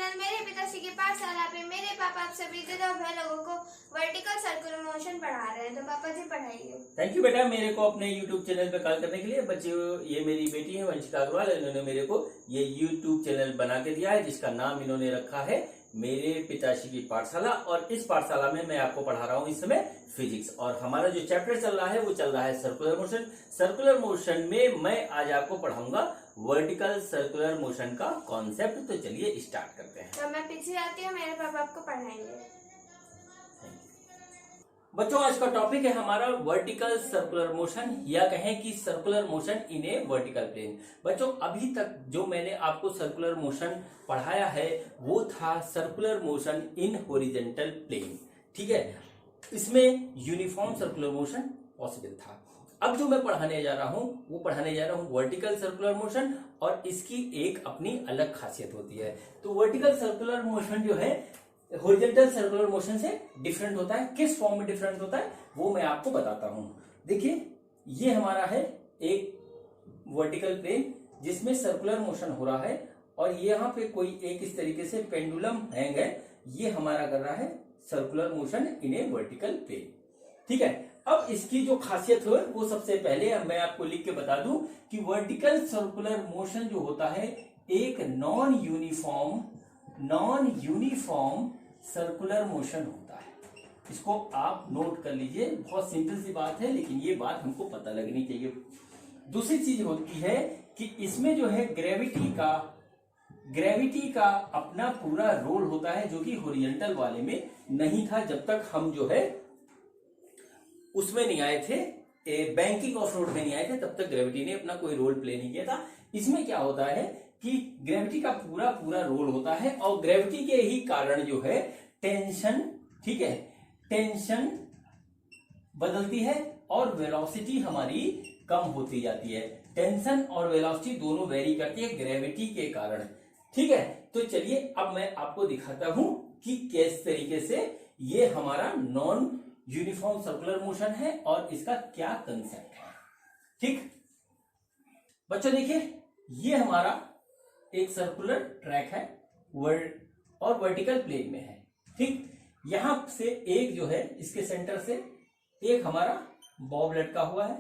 Channel मेरे पिताश्री की पाठशाला पे मेरे पापा आप सभी भाई लोगों को वर्टिकल सर्कुलर मोशन पढ़ा रहे हैं। तो पापा जी पढ़ाइए। थैंक यू बेटा, मेरे को अपने YouTube चैनल पे कॉल करने के लिए। बच्चों, ये मेरी बेटी है वंशिका अग्रवाल। इन्होंने मेरे को ये YouTube चैनल बना के दिया है, जिसका नाम इन्होंने रखा है मेरे पिताश्री की पाठशाला। और इस पाठशाला में मैं आपको पढ़ा रहा हूँ इस समय फिजिक्स। और हमारा जो चैप्टर चल रहा है वो चल रहा है सर्कुलर मोशन। सर्कुलर मोशन में मैं आज आपको पढ़ाऊंगा वर्टिकल सर्कुलर मोशन का कॉन्सेप्ट। तो चलिए स्टार्ट करते हैं। तो मैं पीछे आती हूँ, मेरे पापा आपको पढ़ाएंगे। बच्चों, आज का टॉपिक है हमारा वर्टिकल सर्कुलर मोशन, या कहें कि circular motion in a vertical plane. बच्चों, अभी तक जो मैंने आपको सर्कुलर मोशन पढ़ाया है वो था circular motion in horizontal plane. ठीक है, इसमें यूनिफॉर्म सर्कुलर मोशन पॉसिबल था। अब जो मैं पढ़ाने जा रहा हूं वो पढ़ाने जा रहा हूं वर्टिकल सर्कुलर मोशन, और इसकी एक अपनी अलग खासियत होती है। तो वर्टिकल सर्कुलर मोशन जो है हॉरिजॉन्टल सर्कुलर मोशन से डिफरेंट होता है। किस फॉर्म में डिफरेंट होता है वो मैं आपको बताता हूं। देखिए, ये हमारा है एक वर्टिकल प्लेन जिसमें सर्कुलर मोशन हो रहा है, और यहाँ पे कोई एक इस तरीके से पेंडुलम हैंग है। ये हमारा कर रहा है circular motion in a vertical plane. ठीक है, अब इसकी जो खासियत है वो सबसे पहले मैं आपको लिख के बता दूं कि वर्टिकल सर्कुलर मोशन जो होता है एक नॉन यूनिफॉर्म सर्कुलर मोशन होता है। इसको आप नोट कर लीजिए, बहुत सिंपल सी बात है, लेकिन ये बात हमको पता लगनी चाहिए। दूसरी चीज होती है कि इसमें जो है ग्रेविटी का अपना पूरा रोल होता है, जो कि हॉरिजॉन्टल वाले में नहीं था। जब तक हम जो है उसमें नहीं आए थे, बैंकिंग ऑफ रोड में नहीं आए थे, तब तक ग्रेविटी ने अपना कोई रोल प्ले नहीं किया था। इसमें क्या होता है कि ग्रेविटी का पूरा रोल होता है, और ग्रेविटी के ही कारण जो है टेंशन, ठीक है, टेंशन बदलती है और वेलोसिटी हमारी कम होती जाती है। टेंशन और वेलोसिटी दोनों वेरी करती है ग्रेविटी के कारण। ठीक है, तो चलिए अब मैं आपको दिखाता हूं कि किस तरीके से ये हमारा नॉन यूनिफॉर्म सर्कुलर मोशन है और इसका क्या कंसेप्ट है। ठीक बच्चों, देखिए, ये हमारा एक सर्कुलर ट्रैक है और वर्टिकल प्लेन में है। ठीक, यहां से एक जो है इसके सेंटर से एक हमारा बॉब लटका हुआ है।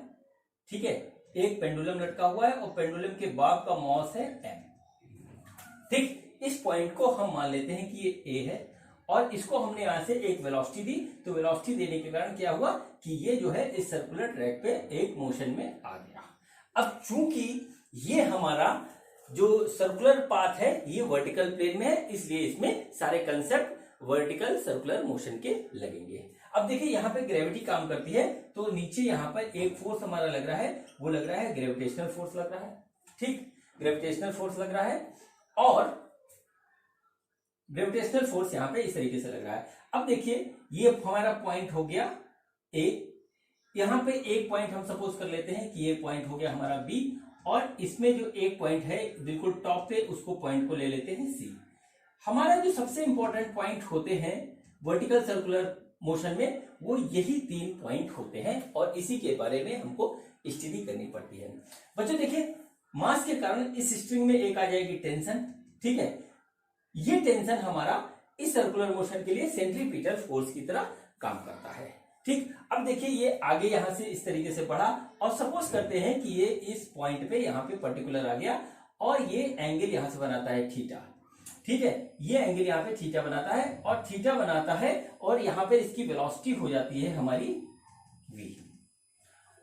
ठीक है, एक पेंडुलम लटका हुआ है, और पेंडुलम के बॉब का मॉस है m। ठीक, इस पॉइंट को हम मान लेते हैं कि ये a है, और इसको हमने यहां से एक वेलोसिटी दी। तो वेलोसिटी देने के कारण क्या हुआ कि ये जो है इस सर्कुलर ट्रैक पे एक मोशन में आ गया। अब चूंकि ये हमारा जो सर्कुलर पाथ है ये वर्टिकल प्लेन में है, इसलिए इसमें सारे कंसेप्ट वर्टिकल सर्कुलर मोशन के लगेंगे। अब देखिए, यहाँ पे ग्रेविटी काम करती है, तो नीचे यहाँ पर एक फोर्स हमारा लग रहा है, वो लग रहा है ग्रेविटेशनल फोर्स लग रहा है। ठीक, ग्रेविटेशनल फोर्स लग रहा है, और ग्रेविटेशनल फोर्स यहाँ पे इस तरीके से लग रहा है। अब देखिए, ये हमारा पॉइंट हो गया ए। यहाँ पे एक पॉइंट हम सपोज कर लेते हैं कि ये पॉइंट हो गया हमारा बी, और इसमें जो एक पॉइंट है बिल्कुल टॉप पे, उसको पॉइंट को ले लेते हैं सी। हमारा जो सबसे इंपॉर्टेंट पॉइंट होते हैं वर्टिकल सर्कुलर मोशन में, वो यही 3 पॉइंट होते हैं, और इसी के बारे में हमको स्टडी करनी पड़ती है। बच्चों देखिए, मास के कारण इस स्ट्रिंग में एक आ जाएगी टेंशन। ठीक है, ये टेंशन हमारा इस सर्कुलर मोशन के लिए सेंट्रीपिटल फोर्स की तरह काम करता है। ठीक, अब देखिए, ये आगे यहां से इस तरीके से बढ़ा, और सपोज करते हैं कि ये इस पॉइंट पे यहां पे पर्टिकुलर आ गया, और ये एंगल यहां से बनाता है थीटा। ठीक है, ये एंगल यहाँ पे थीटा बनाता है, और थीटा बनाता है, और यहाँ पे इसकी वेलोसिटी हो जाती है हमारी v,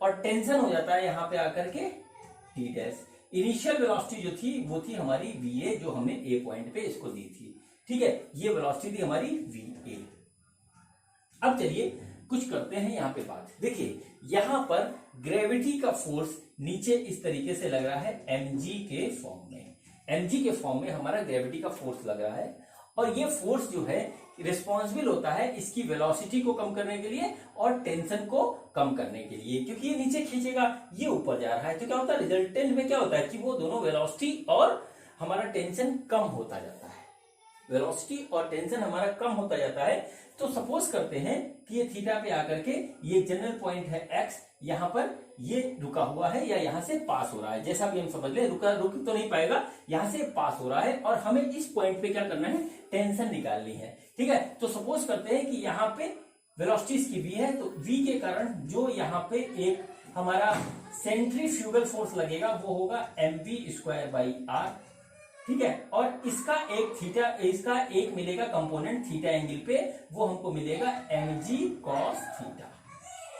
और टेंशन हो जाता है यहाँ पे आकर के t डैश। इनिशियल वेलोसिटी जो थी वो थी हमारी va, जो हमने a पॉइंट पे इसको दी थी। ठीक है, ये वेलोसिटी थी हमारी va। अब चलिए कुछ करते हैं यहाँ पे बात। देखिए, यहाँ पर ग्रेविटी का फोर्स नीचे इस तरीके से लग रहा है mg के फॉर्म में। mg के फॉर्म में हमारा ग्रेविटी का फोर्स लग रहा है, और ये फोर्स जो है रिस्पॉन्सिबल होता है इसकी वेलोसिटी को कम करने के लिए और टेंशन को कम करने के लिए, क्योंकि ये नीचे खींचेगा, ये ऊपर जा रहा है, तो क्या होता है रिजल्टेंट में क्या होता है कि वो दोनों वेलोसिटी और हमारा टेंशन कम होता जाता है। वेलोसिटी और टेंशन हमारा कम होता जाता है। तो सपोज करते हैं कि ये थीटा पे आकर के ये जनरल पॉइंट है x, यहाँ पर ये रुका हुआ है या यहाँ से पास हो रहा है, जैसा भी हम समझ ले, रुक तो नहीं पाएगा, यहाँ से पास हो रहा है और हमें इस पॉइंट पे क्या करना है, टेंशन निकालनी है। ठीक है, तो सपोज करते हैं कि यहाँ पे वेलोसिटी इसकी v है, तो v के कारण जो यहाँ पे एक हमारा सेंट्रीफ्यूगल फोर्स लगेगा वो होगा mv²/r। ठीक है, और इसका एक मिलेगा कंपोनेंट थीटा एंगल पे, वो हमको मिलेगा mg cos थीटा।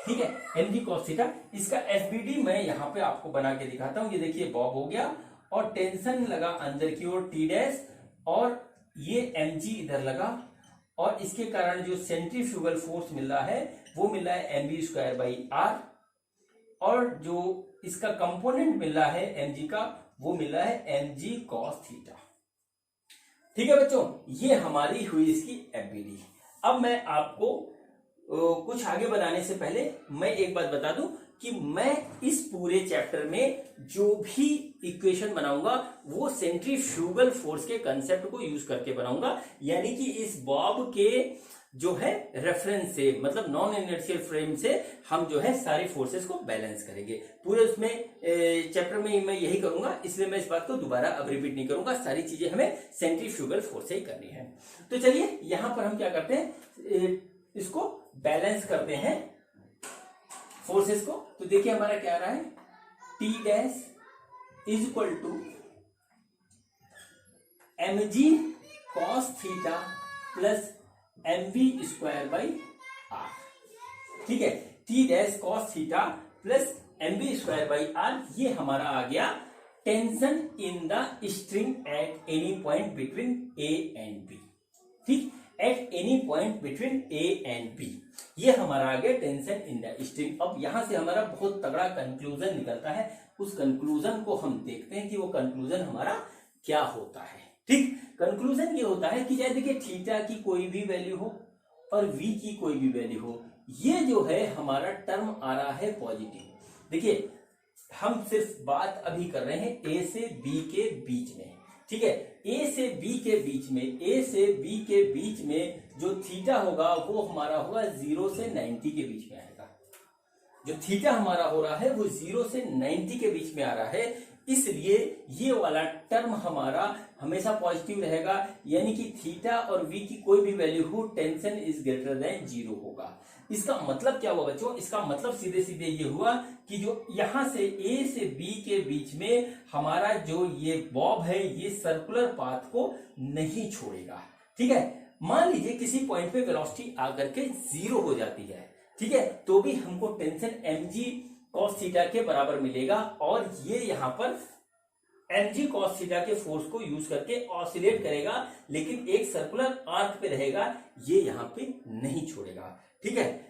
ठीक है, mg cos थीटा। इसका FBD मैं यहाँ पे आपको बना के दिखाता हूँ। ये देखिए बॉब हो गया और टेंशन लगा अंदर की ओर T' और ये mg इधर लगा और इसके कारण जो सेंट्रीफ्यूगल फोर्स मिल रहा है वो मिल रहा है mv²/r और जो इसका कंपोनेंट मिल रहा है mg का वो मिल रहा है mg cos थीटा। ठीक है बच्चों, ये हमारी हुई इसकी FBD। अब मैं आपको कुछ आगे बढ़ाने से पहले मैं एक बात बता दूं कि मैं इस पूरे चैप्टर में जो भी इक्वेशन बनाऊंगा वो सेंट्रीफ्यूगल फोर्स के कंसेप्ट को यूज करके बनाऊंगा, यानी कि इस बॉब के जो है रेफरेंस से, मतलब नॉन इनर्शियल फ्रेम से हम जो है सारी फोर्सेस को बैलेंस करेंगे। पूरे उसमें चैप्टर में मैं यही करूंगा, इसलिए मैं इस बात को दोबारा अब रिपीट नहीं करूंगा। सारी चीजें हमें सेंट्रीफ्यूगल फोर्स से ही करनी है। तो चलिए यहां पर हम क्या करते हैं, इसको बैलेंस करते हैं फोर्सेस को। तो देखिए हमारा क्या आ रहा है, T' is equal to mg cos theta plus mv²/r। ठीक है, T' cos theta plus mv²/r, ये हमारा आ गया tension in the string at any point between A and B। ठीक, at any point between A and B, ये हमारा आ गया tension in the string. अब यहां से हमारा बहुत तगड़ा कंक्लूजन निकलता है, उस कंक्लूजन को हम देखते हैं कि वो कंक्लूजन हमारा क्या होता है। ठीक, कंक्लूजन ये होता है कि चाहे देखिए थीटा की कोई भी वैल्यू हो और v की कोई भी वैल्यू हो, ये जो है हमारा टर्म आ रहा है पॉजिटिव। देखिए हम सिर्फ बात अभी कर रहे हैं a से b के बीच में। ठीक है, a से b के बीच में, a से b के बीच में जो थीटा होगा वो हमारा होगा 0 से 90 के बीच में आएगा। जो थीटा हमारा हो रहा है वो 0 से 90 के बीच में आ रहा है, इसलिए ये वाला टर्म हमारा हमेशा पॉजिटिव रहेगा, यानी कि थीटा और v की कोई भी वैल्यू हो, टेंशन इज ग्रेटर देन 0 होगा। इसका मतलब क्या हुआ बच्चों, इसका मतलब सीधे सीधे ये हुआ कि जो यहां से A से B के बीच में हमारा जो ये बॉब है ये सर्कुलर पाथ को नहीं छोड़ेगा। ठीक है, मान लीजिए किसी पॉइंट पे वेलोसिटी आकर के 0 हो जाती है, ठीक है, तो भी हमको टेंशन mg cos थीटा के बराबर मिलेगा और ये यहां पर mg cos थीटा के फोर्स को यूज करके ऑसिलेट करेगा, लेकिन एक सर्कुलर आर्क पे रहेगा, ये यहां पे नहीं छोड़ेगा। ठीक है,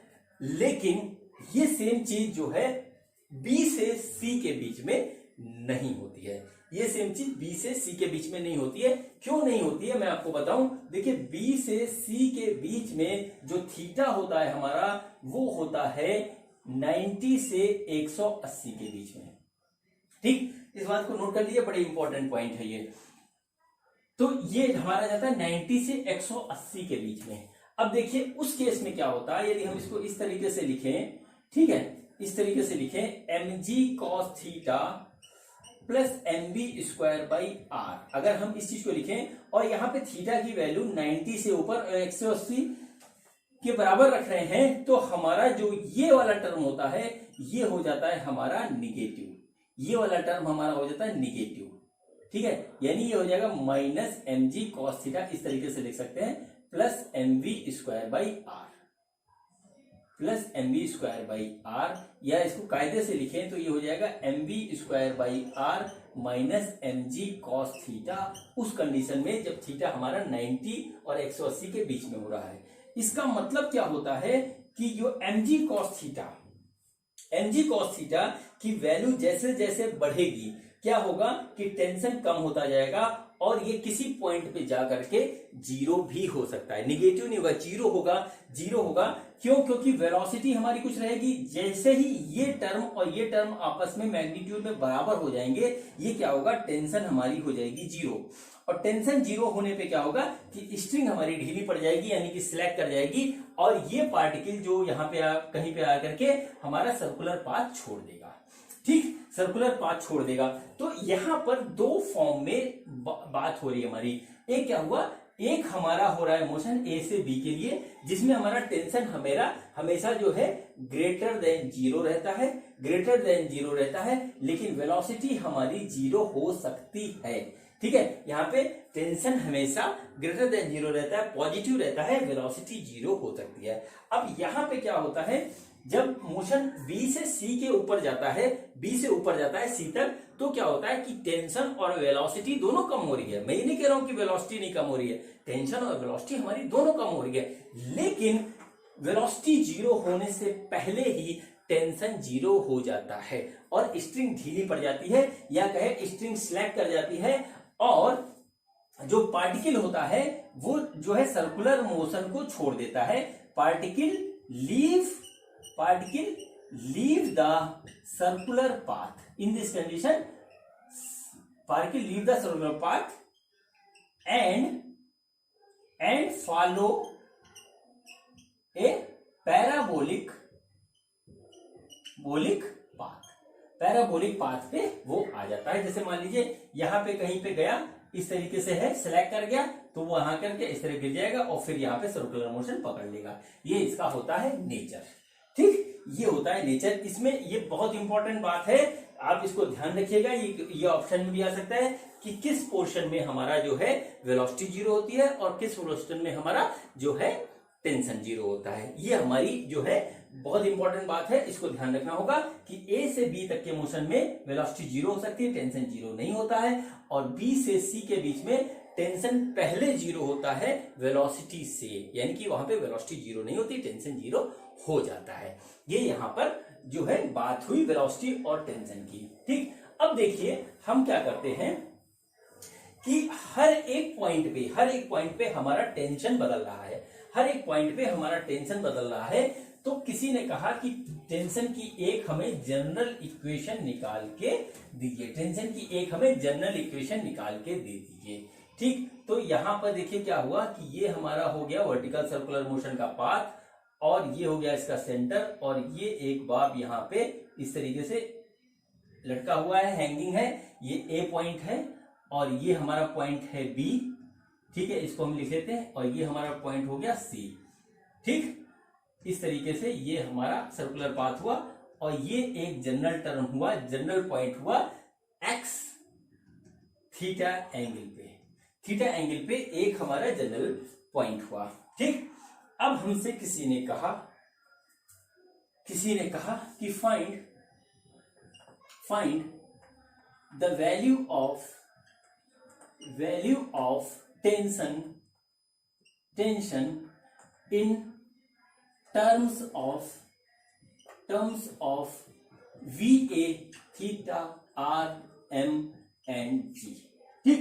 लेकिन ये सेम चीज जो है B से C के बीच में नहीं होती है। ये सेम चीज B से C के बीच में नहीं होती है। क्यों नहीं होती है मैं आपको बताऊं। देखिए B से C के बीच में जो थीटा होता है हमारा वो होता है 90 से 180 के बीच में। ठीक, इस बात को नोट कर लीजिए, बड़े इंपॉर्टेंट पॉइंट है ये। तो ये हमारा जाता है 90 से 180 के बीच में। अब देखिए उस केस में क्या होता है, यदि हम इसको इस तरीके से लिखें, ठीक है, इस तरीके से लिखें mg cos theta plus mv²/r। अगर हम इस चीज को लिखें और यहाँ पे थीटा की वैल्यू 90 से ऊपर 180 के बराबर रख रहे हैं, तो हमारा जो ये वाला टर्म होता है ये हो जाता है हमारा निगेटिव। ये वाला टर्म हमारा हो जाता है निगेटिव। ठीक है, यानी ये हो जाएगा माइनस mg cos थीटा, इस तरीके से लिख सकते हैं, प्लस mv²/r, प्लस mv²/r, या इसको कायदे से लिखें तो ये हो जाएगा mv²/r minus mg cos theta, उस कंडीशन में जब थीटा हमारा 90 और 180 के बीच में हो रहा है। इसका मतलब क्या होता है कि जो mg cos थीटा की वैल्यू जैसे जैसे बढ़ेगी क्या होगा कि टेंशन कम होता जाएगा और ये किसी पॉइंट पे जाकर के 0 भी हो सकता है, निगेटिव नहीं होगा, 0 होगा। क्यों? क्योंकि वेलोसिटी हमारी कुछ रहेगी। जैसे ही ये टर्म और ये टर्म आपस में मैग्नीट्यूड में बराबर हो जाएंगे, ये क्या होगा, टेंशन हमारी हो जाएगी 0। और टेंशन 0 होने पे क्या होगा कि स्ट्रिंग हमारी ढीली पड़ जाएगी, यानी कि स्लैक कर जाएगी, और ये पार्टिकल जो यहाँ पे कहीं पे आकर के हमारा सर्कुलर पाथ छोड़ देगा। ठीक, सर्कुलर पाथ छोड़ देगा। तो यहां पर दो फॉर्म में बात हो रही है हमारी। एक क्या हुआ, एक हमारा हो रहा है मोशन ए से बी के लिए, जिसमें हमारा टेंशन हमेशा जो है ग्रेटर देन जीरो रहता है, ग्रेटर देन जीरो रहता है, लेकिन वेलोसिटी हमारी जीरो हो सकती है। ठीक है, यहाँ पे टेंशन हमेशा ग्रेटर देन जीरो रहता है, पॉजिटिव रहता है, वेलोसिटी जीरो हो सकती है। अब यहाँ पे क्या होता है, जब मोशन बी से सी के ऊपर जाता है, बी से ऊपर जाता है सी तक, तो क्या होता है कि टेंशन और वेलोसिटी दोनों कम हो रही है। मैं ये नहीं कह रहा हूं कि वेलोसिटी नहीं कम हो रही है, टेंशन और वेलोसिटी हमारी दोनों कम हो रही है, लेकिन वेलोसिटी जीरो होने से पहले ही टेंशन जीरो हो जाता है और स्ट्रिंग ढीली पड़ जाती है, या कहे स्ट्रिंग स्लैक कर जाती है, और जो पार्टिकल होता है वो जो है सर्कुलर मोशन को छोड़ देता है। Particle leave the circular path. In this condition particle leave the circular path and follow A parabolic path. Parabolic path पे वो आ जाता है। जैसे मान लीजिए यहां पे कहीं पे गया, इस तरीके से है, सिलेक्ट कर गया, तो वो वहां करके इस तरह गिर जाएगा और फिर यहाँ पे सर्कुलर मोशन पकड़ लेगा। ये इसका होता है नेचर। ठीक, ये होता है नेचर। इसमें ये बहुत इंपॉर्टेंट बात है, आप इसको ध्यान रखिएगा। ये ऑप्शन में भी आ सकता है कि किस पोर्शन में हमारा जो है वेलोसिटी जीरो होती है और किस पोर्शन में हमारा जो है टेंशन जीरो होता है। ये हमारी जो है बहुत इंपॉर्टेंट बात है, इसको ध्यान रखना होगा कि ए से बी तक के मोशन में वेलोसिटी जीरो हो सकती है, टेंशन जीरो नहीं होता है, और बी से सी के बीच में टेंशन पहले जीरो होता है वेलोसिटी से, यानी कि वहां पे वेलोसिटी जीरो नहीं होती, टेंशन जीरो हो जाता है। ये यहां पर जो है बात हुई वेलोसिटी और टेंशन की। ठीक, अब देखिए हम क्या करते हैं कि हर एक पॉइंट पे हमारा टेंशन बदल रहा है, हर एक पॉइंट पे हमारा टेंशन बदल रहा है। तो किसी ने कहा कि टेंशन की एक हमें जनरल इक्वेशन निकाल के दीजिए, टेंशन की एक हमें जनरल इक्वेशन निकाल के दे दीजिए। ठीक, तो यहां पर देखिए क्या हुआ कि ये हमारा हो गया वर्टिकल सर्कुलर मोशन का पाथ, और ये हो गया इसका सेंटर, और ये एक बाब यहाँ पे इस तरीके से लटका हुआ है, हैंगिंग है। ये ए पॉइंट है और ये हमारा पॉइंट है बी। ठीक है, इसको हम लिख लेते हैं, और ये हमारा पॉइंट हो गया सी। ठीक, इस तरीके से ये हमारा सर्कुलर पाथ हुआ, और ये एक जनरल टर्म हुआ, जनरल पॉइंट हुआ एक्स थीटा एंगल पे एक हमारा जनरल पॉइंट हुआ। ठीक, अब हमसे किसी ने कहा कि find the value of tension in terms of VA, theta, R, M and G। ठीक,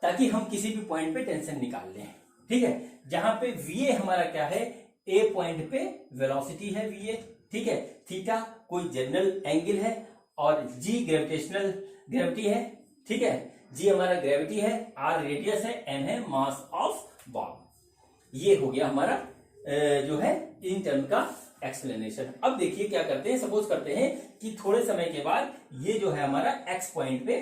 ताकि हम किसी भी पॉइंट पे टेंशन निकाल लें। ठीक है, जहां पे VA हमारा क्या है, A पॉइंट पे वेलोसिटी है VA। ठीक है, थीटा कोई जनरल एंगल है, और G ग्रेविटी है। ठीक है, G हमारा ग्रेविटी है, R रेडियस है, M है मास ऑफ बॉब। ये हो गया हमारा जो है इन टर्म का एक्सप्लेनेशन। अब देखिए क्या करते हैं, सपोज करते हैं कि थोड़े समय के बाद ये जो है हमारा एक्स पॉइंट पे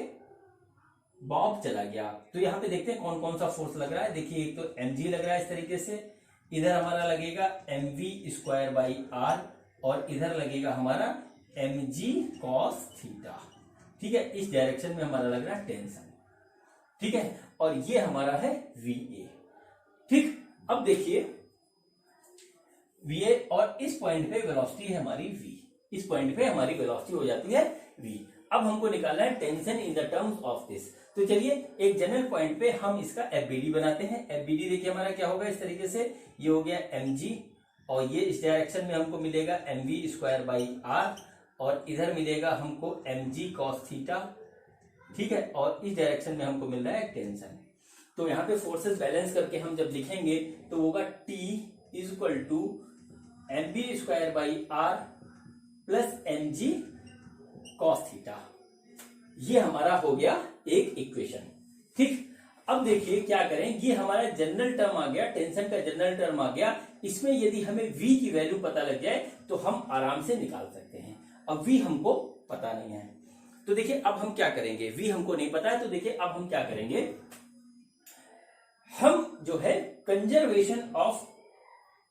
बॉब चला गया, तो यहाँ पे देखते हैं कौन कौन सा फोर्स लग रहा है। देखिए एक तो mg लग रहा है इस तरीके से, इधर हमारा लगेगा mv²/r, और इधर लगेगा हमारा mg cos थीटा। ठीक है, इस डायरेक्शन में हमारा लग रहा है टेंशन। ठीक है, और ये हमारा है va। ठीक, अब देखिए va, और इस पॉइंट पे वेलोसिटी है हमारी v, इस पॉइंट पे हमारी वेलोसिटी हो जाती है v। अब हमको निकालना है tension in the terms of this. तो चलिए एक जनरल पॉइंट पे हम इसका FBD बनाते हैं। FBD देखिए हमारा क्या होगा, इस तरीके से ये हो गया mg, और ये इस डायरेक्शन में हमको मिलेगा mv²/r, और इधर मिलेगा हमको mg cos थीटा। ठीक है, और इस डायरेक्शन में हमको मिल रहा है टेंशन। तो यहाँ पे फोर्सेस बैलेंस करके हम जब लिखेंगे तो होगा T = mv²/r plus mg cos theta. ये हमारा हो गया एक इक्वेशन। ठीक, अब देखिए क्या करें, ये हमारा जनरल टर्म आ गया, टेंशन का जनरल टर्म आ गया। इसमें यदि हमें v की वैल्यू पता लग जाए तो हम आराम से निकाल सकते हैं। अब v हमको पता नहीं है। तो देखिए अब हम क्या करेंगे, वी हमको नहीं पता है, तो देखिए अब हम क्या करेंगे, हम जो है कंजर्वेशन ऑफ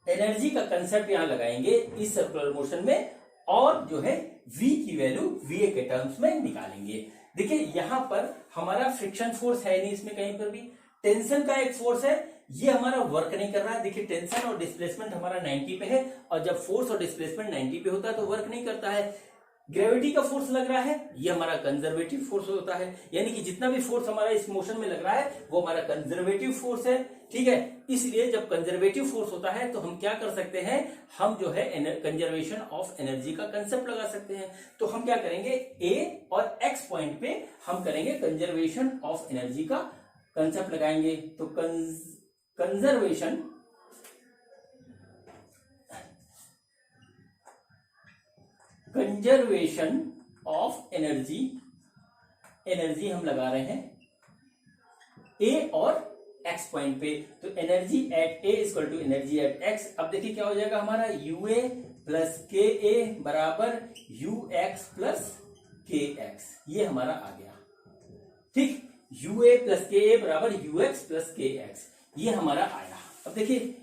एनर्जी का कंसेप्ट यहां लगाएंगे इस सर्कुलर मोशन में, और जो है v की वैल्यू va के टर्म्स में निकालेंगे। देखिए यहां पर हमारा फ्रिक्शन फोर्स है नहीं इसमें कहीं पर भी, टेंशन का एक फोर्स है, ये हमारा वर्क नहीं कर रहा है। देखिए टेंशन और डिस्प्लेसमेंट हमारा 90 पे है, और जब फोर्स और डिस्प्लेसमेंट 90 पे होता है तो वर्क नहीं करता है। ग्रेविटी का फोर्स लग रहा है, ये हमारा कंजर्वेटिव फोर्स होता है, यानी कि जितना भी फोर्स हमारा इस मोशन में लग रहा है वो हमारा कंजर्वेटिव फोर्स है, ठीक है। इसलिए जब कंजर्वेटिव फोर्स होता है तो हम क्या कर सकते हैं, हम जो है कंजर्वेशन ऑफ एनर्जी का कंसेप्ट लगा सकते हैं। तो हम क्या करेंगे, ए और एक्स पॉइंट पे हम करेंगे कंजर्वेशन ऑफ एनर्जी का कंसेप्ट लगाएंगे। तो कंजर्वेशन ऑफ एनर्जी, एनर्जी हम लगा रहे हैं ए और एक्स पॉइंट पे। तो energy at A equal to energy at x. अब देखिए क्या हो जाएगा हमारा, you A plus K A बराबर you X plus K x, ये हमारा आ गया, ठीक। You A plus K A बराबर you X plus K x, ये हमारा आया। अब देखिए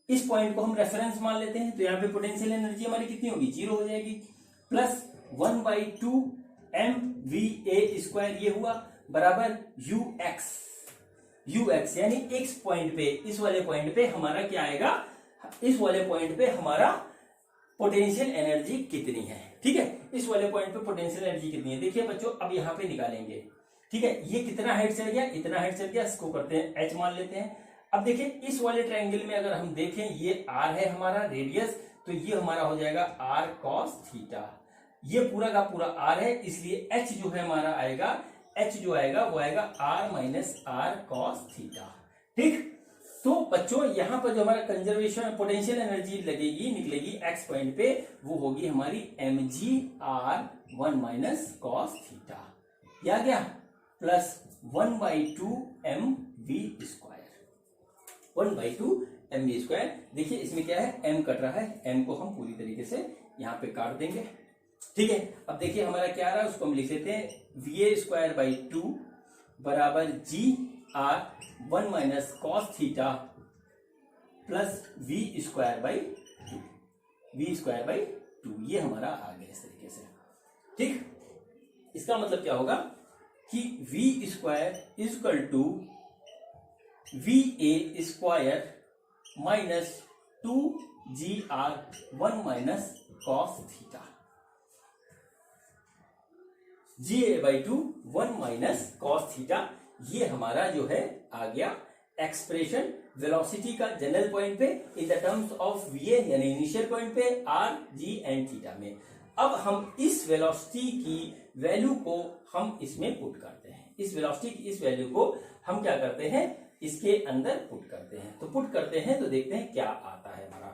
इस पॉइंट को हम रेफरेंस मान लेते हैं, तो यहाँ पे पोटेंशियल एनर्जी हमारी कितनी होगी, 0 हो जाएगी, प्लस 1/2 mva² ये हुआ बराबर यू एक्स, यानी एक्स पॉइंट पे, इस वाले पॉइंट पे हमारा क्या आएगा, इस वाले पॉइंट पे हमारा पोटेंशियल एनर्जी कितनी है, ठीक है। इस वाले पॉइंट पे पोटेंशियल एनर्जी कितनी है, देखिए बच्चों अब यहाँ पे निकालेंगे, ठीक है। ये कितना हाइट चल गया, इतना हाइट चल गया, इसको करते हैं एच मान लेते हैं। अब देखिए इस वाले ट्रायंगल में अगर हम देखें, ये आर है हमारा रेडियस, तो ये हमारा हो जाएगा आर कॉस थीटा, ये पूरा का पूरा आर है, इसलिए एच जो है हमारा आएगा, एच जो आएगा वो आएगा r minus are cos theta, ठीक। तो बच्चों यहाँ पर जो हमारा कंजर्वेशन पोटेंशियल एनर्जी लगेगी, निकलेगी एक्स पॉइंट पे, वो होगी हमारी mg r 1 minus cos theta, ये आ गया, प्लस 1/2 mv², 1/2 mv²। देखिए इसमें क्या है, m कट रहा है, m को हम पूरी तरीके से यहाँ पे काट देंगे, ठीक है। अब देखिए हमारा क्या आ रहा है, उसको हम लिख लेते हैं va²/2 बराबर g r 1 minus cos theta plus v²/2, ये हमारा आ गया इस तरीके से, ठीक। इसका मतलब क्या होगा कि v² equal to va² minus 2gr 1 minus cos theta, ga/2 1 minus cos theta, ये हमारा जो है आ गया एक्सप्रेशन वेलोसिटी का जनरल पॉइंट पे in the terms of va, यानी इनिशियल पॉइंट पे r, g एंड थीटा में। अब हम इस वेलोसिटी की वैल्यू को हम इसमें पुट करते हैं, इस वेलोसिटी की इस वैल्यू को हम क्या करते हैं, इसके अंदर पुट करते हैं। तो पुट करते हैं तो देखते हैं क्या आता है हमारा,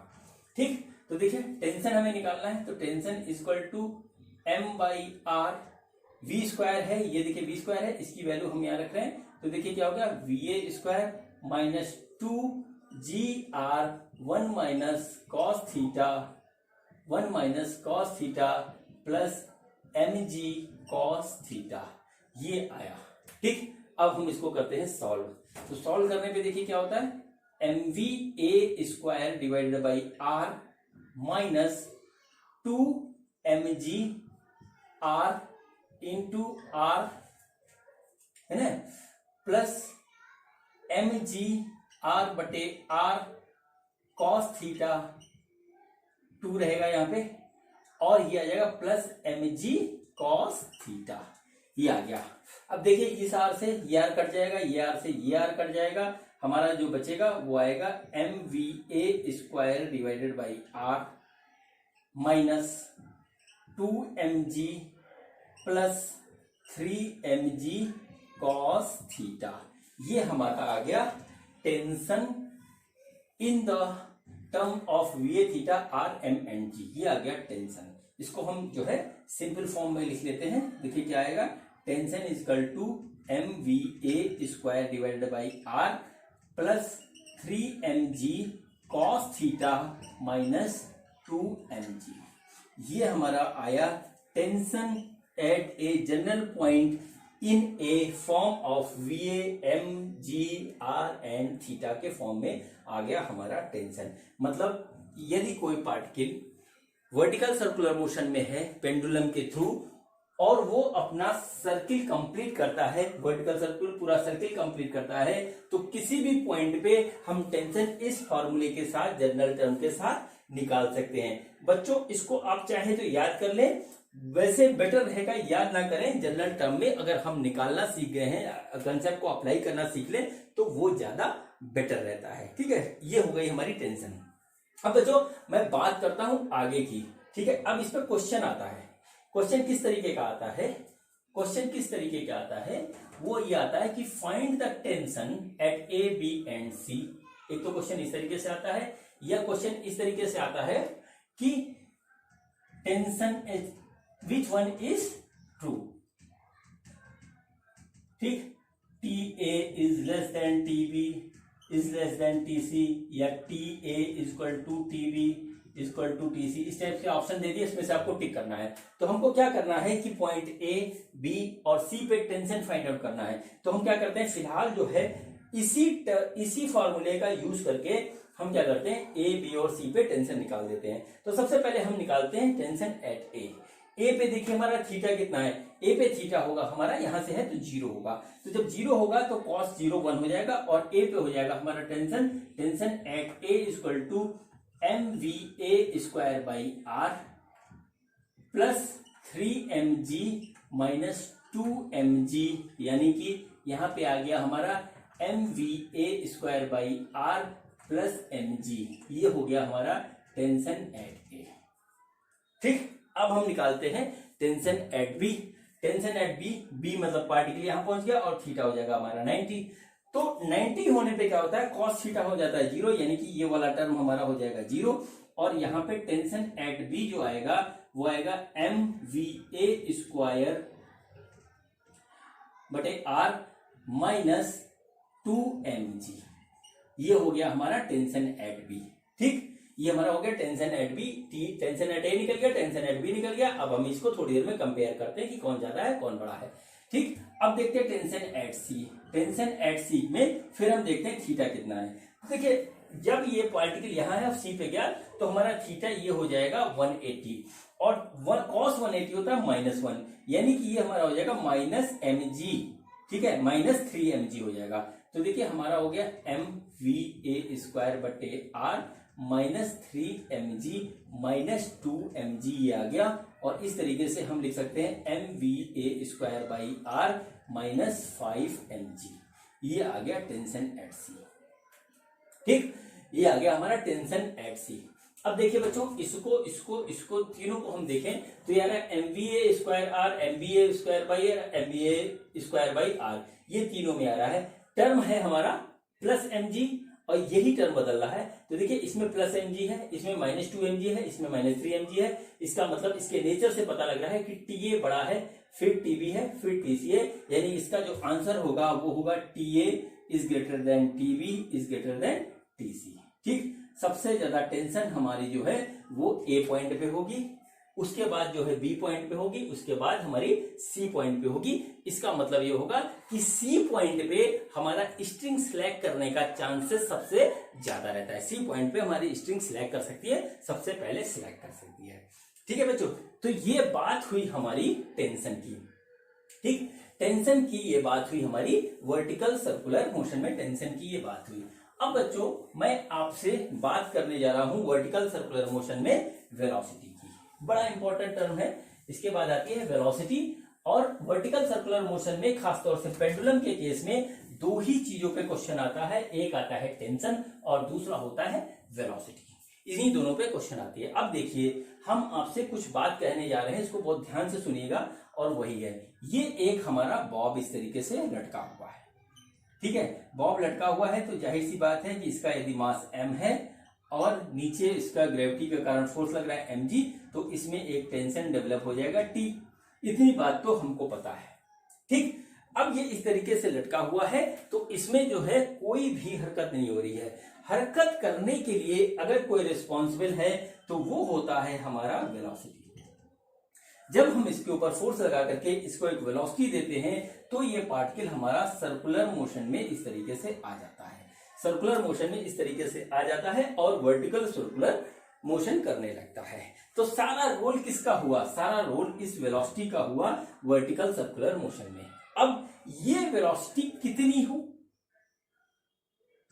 ठीक। तो देखिए टेंशन हमें निकालना है, तो tension equal to m/r, v² है, ये देखिए v² है, इसकी वैल्यू हम यहाँ रख रहे हैं, तो देखिए क्या हो गया, va² minus 2gr 1 minus cos theta, 1 minus cos theta plus mg cos theta, ये आया, ठीक। अब हम इसको करते हैं सॉल्व, तो सॉल्व करने पे देखिए क्या होता है, mva² divided by r minus 2mg r into r है ना, प्लस mg r बटे r कॉस थीटा 2 रहेगा यहाँ पे, और ये आ जाएगा प्लस mg कॉस थीटा, ये आ गया। अब देखिए इस r से ये r कट जाएगा, ये r से ये r कट जाएगा, हमारा जो बचेगा वो आएगा mva² divided by r minus 2mg plus 3mg cos theta, ये हमारा आ गया tension in the term of va, theta, r, m and g, ये आ गया टेंशन। इसको हम जो है सिंपल फॉर्म में लिख लेते हैं, देखिए क्या आएगा, tension equal to mva² divided by r plus 3mg cos theta minus 2mg, ये हमारा आया tension at a general point in a form of VA, M, G, R and theta के फॉर्म में आ गया हमारा टेंशन। मतलब यदि कोई पार्टिकल वर्टिकल सर्कुलर मोशन में है पेंडुलम के थ्रू और वो अपना सर्किल कंप्लीट करता है, वर्टिकल सर्कुलर पूरा सर्किल कंप्लीट करता है, तो किसी भी पॉइंट पे हम टेंशन इस फॉर्मूले के साथ, जनरल टर्म के साथ निकाल सकते हैं। बच्चों इसको आप चाहे तो याद कर लें, वैसे बेटर रहेगा याद ना करें, जनरल टर्म में अगर हम निकालना सीख गए हैं, कंसेप्ट को अप्लाई करना सीख लें तो वो ज्यादा बेटर रहता है। ठीक है, ये हो गई हमारी टेंशन। अब बच्चों मैं बात करता हूं आगे की। ठीक है, अब इस पर क्वेश्चन आता है। क्वेश्चन किस तरीके का आता है? क्वेश्चन किस तरीके का आता है? वो ये आता है कि find the tension at A, B and C. एक तो क्वेश्चन इस तरीके से आता है, या क्वेश्चन इस तरीके से आता है कि tension which one is true. ठीक, T A is less than T B is less than T C, या T A is equal to T B equal to T C, इस टाइप से ऑप्शन दे दिए, इसमें से आपको टिक करना है। तो हमको क्या करना है कि पॉइंट ए, बी और सी पे टेंशन फाइंड आउट करना है। तो हम क्या करते हैं, फिलहाल जो है इसी फॉर्मूले का यूज करके हम क्या करते हैं, ए, बी और सी पे टेंशन निकाल देते हैं। तो सबसे पहले हम निकालते हैं टेंशन एट ए। ए पे देखिए हमारा थीटा कितना है, ए पे थीटा होगा हमारा, यहां से है तो 0 होगा। तो जब 0 होगा तो cos 0 1 हो जाएगा, और ए पे हो जाएगा हमारा tension at A equal to MVA square by r plus 3mg minus 2mg, यानी कि यहां पे आ गया हमारा MVA square by r plus mg। ये हो गया हमारा टेंशन एट ए। ठीक, अब हम निकालते हैं tension at B. Tension at b, b मतलब पार्टिकल यहां पहुंच गया और थीटा हो जाएगा हमारा 90। तो 90 होने पे क्या होता है, cos थीटा हो जाता है 0, यानी कि ये वाला टर्म हमारा हो जाएगा 0, और यहाँ पे टेंशन एट बी जो आएगा वो आएगा MVA स्क्वायर बटे आर माइनस 2mg। ये हो गया हमारा टेंशन एट बी। ठीक, ये हमारा हो गया tension at B. Tension at A निकल गया, टेंशन एट बी निकल गया। अब हम इसको थोड़ी देर में कंपेयर करते हैं कि कौन ज्यादा है कौन बड़ा है। ठीक, अब देखते हैं tension at C. Tension at C में फिर हम देखते हैं थीटा कितना है। देखिए जब ये पार्टिकल यहां है, अब सी पे गया तो हमारा थीटा ये हो जाएगा 180, और cos 180 होता है -1, यानी कि ये हमारा हो जाएगा माइनस mg। ठीक है, माइनस 3mg हो जाएगा। तो देखिए हमारा हो गया MVA स्क्वायर बटे r minus 3mg minus 2mg, ये आ गया। और इस तरीके से हम लिख सकते हैं MVA square by r minus 5mg। ये आ गया टेंशन एट सी। ठीक, ये आ गया हमारा टेंशन एट सी। अब देखिए बच्चों, इसको तीनों को हम देखें तो यार MVA square r, MVA square by r, MVA square by are, ये तीनों में आ रहा है। टर्म है हमारा प्लस mg और यही टर्म बदल रहा है। तो देखिए इसमें प्लस mg है, इसमें माइनस 2mg है, इसमें माइनस 3mg है। इसका मतलब इसके नेचर से पता लग रहा है कि TA बड़ा है, फिर TB है, फिर TC है, यानी इसका जो आंसर होगा वो होगा TA is greater than TB is greater than TC। ठीक, सबसे ज्यादा टेंशन हमारी जो है वो A पॉइंट पे होगी, उसके बाद जो है B पॉइंट पे होगी, उसके बाद हमारी C पॉइंट पे होगी। इसका मतलब ये होगा कि C पॉइंट पे हमारा स्ट्रिंग सिलेक्ट करने का चांसेस सबसे ज्यादा रहता है। C पॉइंट पे हमारी स्ट्रिंग सिलेक्ट कर सकती है, सबसे पहले सिलेक्ट कर सकती है। ठीक है बच्चों, तो ये बात हुई हमारी टेंशन की। ठीक, टेंशन की ये बात हुई हमारी वर्टिकल सर्कुलर मोशन में टेंशन की ये बात हुई। अब बच्चों मैं आपसे बात करने जा रहा हूं वर्टिकल सर्कुलर मोशन में वेलोसिटी की। बड़ा इंपॉर्टेंट टर्म है। इसके बाद आती है वेलोसिटी, और वर्टिकल सर्कुलर मोशन में खासतौर से पेंडुलम के केस में दो ही चीजों पे क्वेश्चन आता है, एक आता है टेंशन और दूसरा होता है वेलोसिटी। इन्हीं दोनों पे क्वेश्चन आती है। अब देखिए हम आपसे कुछ बात कहने जा रहे हैं, इसको बहुत ध्यान से सुनिएगा, और वही है ये एक हमारा बॉब इस तरीके से लटका हुआ है। ठीक है, बॉब लटका हुआ है तो जाहिर सी बात है कि इसका यदि मास m है और नीचे इसका ग्रेविटी के कारण फोर्स लग रहा है mg, तो इसमें एक टेंशन डेवलप हो जाएगा T। इतनी बात तो हमको पता है। ठीक, अब ये इस तरीके से लटका हुआ है तो इसमें जो है कोई भी हरकत नहीं हो रही है। हरकत करने के लिए अगर कोई रिस्पॉन्सिबल है तो वो होता है हमारा वेलोसिटी। जब हम इसके ऊपर फोर्स लगा करके इसको एक वेलोसिटी देते हैं तो ये पार्टिकल हमारा सर्कुलर मोशन में इस तरीके से आ जाता है, सर्कुलर मोशन में इस तरीके से आ जाता है और वर्टिकल सर्कुलर मोशन करने लगता है। तो सारा रोल किसका हुआ, सारा रोल इस वेलोसिटी का हुआ वर्टिकल सर्कुलर मोशन में। अब ये वेलोसिटी कितनी हो,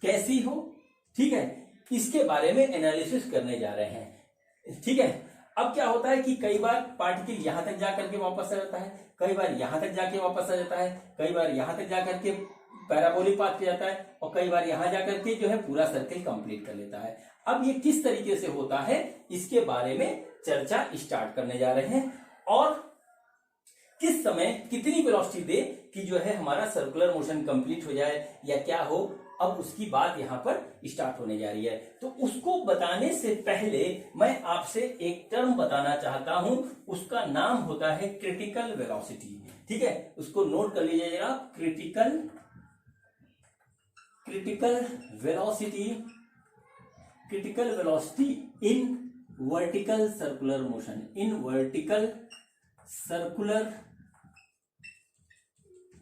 कैसी हो, ठीक है, इसके बारे में एनालिसिस करने जा रहे हैं। ठीक है, अब क्या होता है कि कई बार पार्टिकल यहां तक जाकर के वापस आ जाता है, कई बार यहां तक जाके वापस आ जाता है, कई बार यहां तक जाकर के पैराबोलिक पाथ पे जाता है और कई बार यहां जाकर के जो है पूरा सर्कल कंप्लीट कर लेता है। अब ये किस तरीके से होता है इसके बारे में चर्चा स्टार्ट करने जा रहे हैं और किस समय कितनी वेलोसिटी दे कि जो है हमारा सर्कुलर मोशन कंप्लीट हो जाए या क्या हो, अब उसकी बात यहां पर स्टार्ट होने जा रही है। तो उसको बताने से पहले मैं आपसे एक टर्म बताना चाहता हूं, उसका नाम होता है क्रिटिकल वेलोसिटी। ठीक है, उसको नोट कर लीजिए जरा, critical velocity, critical velocity in vertical circular motion, in vertical circular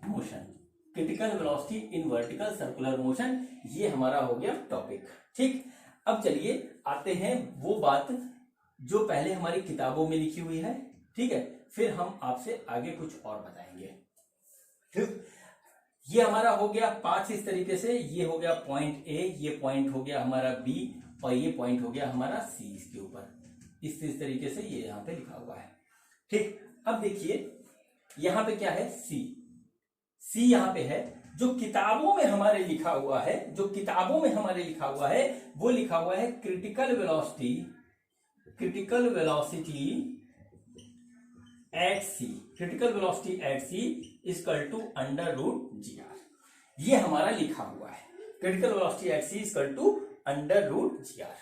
motion, critical velocity in vertical circular motion, ये हमारा हो गया टॉपिक। ठीक, अब चलिए आते हैं वो बात जो पहले हमारी किताबों में लिखी हुई है। ठीक है, फिर हम आपसे आगे कुछ और बताएंगे। ठीक, ये हमारा हो गया पाथ इस तरीके से, ये हो गया पॉइंट ए, ये पॉइंट हो गया हमारा बी और ये पॉइंट हो गया हमारा सी, इसके ऊपर इस तरीके से ये यहां पे लिखा हुआ है। ठीक, अब देखिए यहां पे क्या है, सी यहां पे है, जो किताबों में हमारे लिखा हुआ है, जो किताबों में हमारे लिखा हुआ है वो लिखा हुआ है critical velocity at c, critical velocity at c equal to under root g r, ये हमारा लिखा हुआ है। Critical velocity at c equal to under root g r,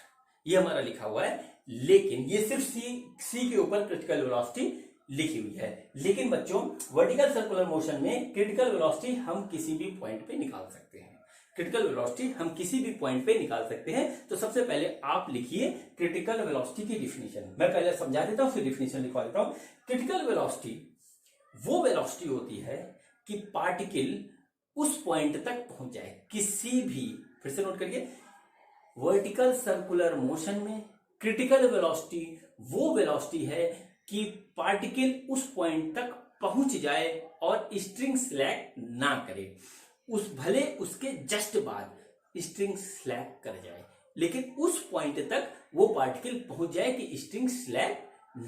ये हमारा लिखा हुआ है। लेकिन ये सिर्फ सी के ऊपर क्रिटिकल वेलोसिटी लिखी हुई है। लेकिन बच्चों वर्टिकल सर्कुलर मोशन में क्रिटिकल वेलोसिटी हम किसी भी पॉइंट पे निकाल सकते हैं, क्रिटिकल वेलोसिटी हम किसी भी पॉइंट पे निकाल सकते हैं। तो सबसे पहले आप लिखिए क्रिटिकल वेलोसिटी की डिफिनीशन, मैं पहले समझा देता हूं फिर डिफिनीशन लिखवा देता हूं। क्रिटिकल वेलोसिटी वो वेलोसिटी होती है कि पार्टिकल उस पॉइंट तक पहुंच जाए किसी भी, फिर से नोट करिए, वर्टिकल सर्कुलर मोशन में क्रिटिकल वेलोसिटी वो वेलोसिटी है कि पार्टिकल उस पॉइंट तक पहुंच जाए और स्ट्रिंग स्लैग ना करे, उस भले उसके जस्ट बाद स्ट्रिंग स्लैग कर जाए, लेकिन उस पॉइंट तक वो पार्टिकल पहुंच जाए कि स्ट्रिंग स्लैग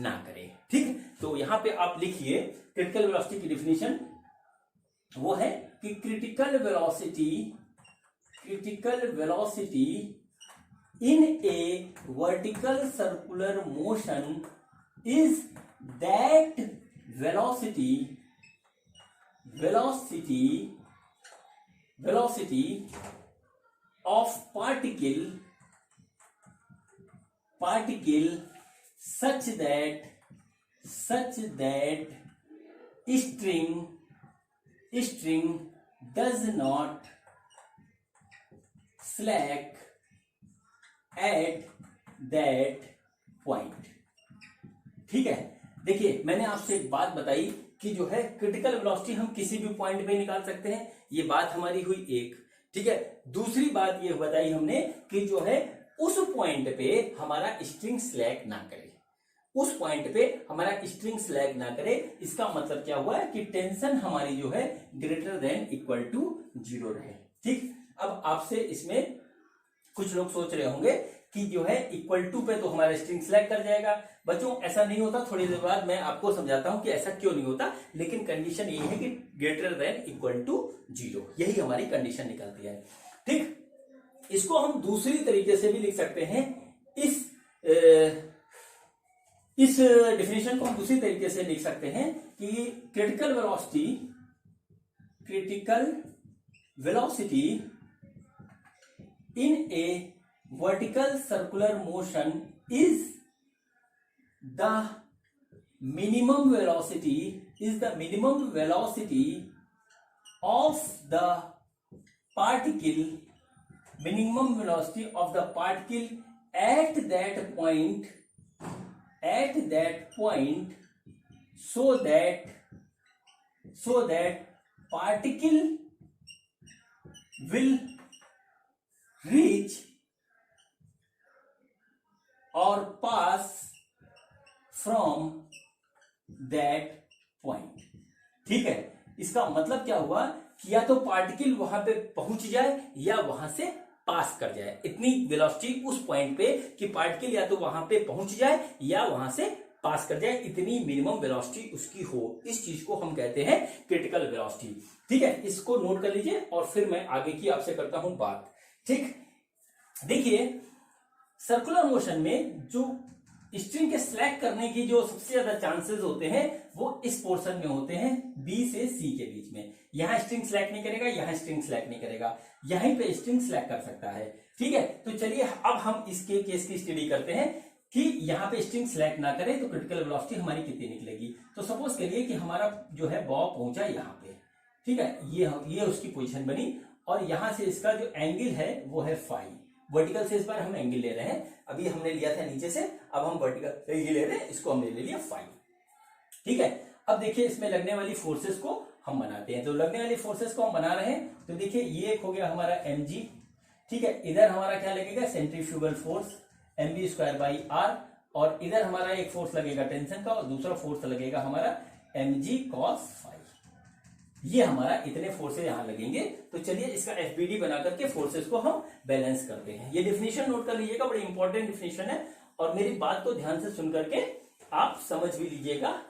ना करे। ठीक, तो यहां पे आप लिखिए क्रिटिकल वेलोसिटी की डिफिनीशन वो है कि critical velocity in a vertical circular motion is that velocity of particle such that string does not slack at that point। ठीक है, देखिए मैंने आपसे एक बात बताई कि जो है क्रिटिकल वेलोसिटी हम किसी भी पॉइंट पे निकाल सकते हैं, ये बात हमारी हुई एक। ठीक है, दूसरी बात ये बताई हमने कि जो है उस पॉइंट पे हमारा स्ट्रिंग स्लैग ना करे, उस पॉइंट पे हमारा स्ट्रिंग स्लैग ना करे। इसका मतलब क्या हुआ कि टेंशन हमारी जो है ग्रेटर देन इक्वल टू 0 रहे। ठीक, अब आपसे इसमें कुछ लोग सोच रहे होंगे कि जो है इक्वल टू पे तो हमारा स्ट्रिंग स्लैग कर जाएगा। बच्चों ऐसा नहीं होता, थोड़ी देर बाद मैं आपको समझाता हूं कि ऐसा क्यों नहीं होता, लेकिन कंडीशन ये है कि ग्रेटर देन इक्वल टू 0, यही हमारी कंडीशन निकलती है। ठीक, इसको हम दूसरी तरीके से भी लिख सकते हैं, इस डिफिनेशन को हम दूसरी तरीके से लिख सकते हैं कि critical velocity in a vertical circular motion is the minimum velocity of the particle, at that point so that particle will reach or pass from that point। ठीक है, इसका मतलब क्या हुआ कि या तो पार्टिकल वहां पे पहुंच जाए या वहां से पास कर जाए। इतनी वेलोसिटी उस पॉइंट पे कि पार्टिकल या तो वहां पे पहुंच जाए या वहां से पास कर जाए, इतनी मिनिमम वेलोसिटी उसकी हो। इस चीज को हम कहते हैं क्रिटिकल वेलोसिटी। ठीक है, इसको नोट कर लीजिए और फिर मैं आगे की आपसे करता हूं बात। ठीक, देखिए सर्कुलर मोशन में जो स्ट्रिंग के स्लैक करने की जो सबसे ज्यादा चांसेस होते हैं वो इस पोर्शन में होते हैं, बी से सी के बीच में। यहां स्ट्रिंग स्लैक नहीं करेगा, यहां स्ट्रिंग स्लैक नहीं करेगा, यहीं पे स्ट्रिंग स्लैक कर सकता है। ठीक है, तो चलिए अब हम इसके केस की स्टडी करते हैं कि यहां पे स्ट्रिंग स्लैक ना करे तो क्रिटिकल वेलोसिटी हमारी कितनी निकलेगी। तो सपोज करिए कि हमारा जो है बॉब पहुंचा यहां पे। ठीक है, ये उसकी पोजीशन बनी और यहां से इसका जो एंगल है वो है फाई। वर्टिकल से इस बार हम एंगल ले रहे हैं, अभी हमने लिया था नीचे से, अब हम वर्टिकल से ये ले रहे हैं, इसको हमने ले लिया फाई। ठीक है, अब देखिए इसमें लगने वाली फोर्सेस को हम बनाते हैं। तो लगने वाली फोर्सेस को हम बना रहे हैं, तो देखिए ये एक हो गया हमारा mg। ठीक है, इधर हमारा क्या लगेगा, सेंट्रीफ्यूगल फोर्स mv²/r, और इधर हमारा एक फोर्स लगेगा टेंशन का और दूसरा फोर्स लगेगा हमारा mg cos फाई। ये हमारा इतने फोर्सेस यहां लगेंगे। तो चलिए इसका एफबीडी बना करके फोर्सेस को हम बैलेंस करते हैं। ये डेफिनेशन नोट कर लीजिएगा, बड़ी इंपॉर्टेंट डेफिनेशन है और मेरी बात को ध्यान से सुन करके आप समझ भी लीजिएगा।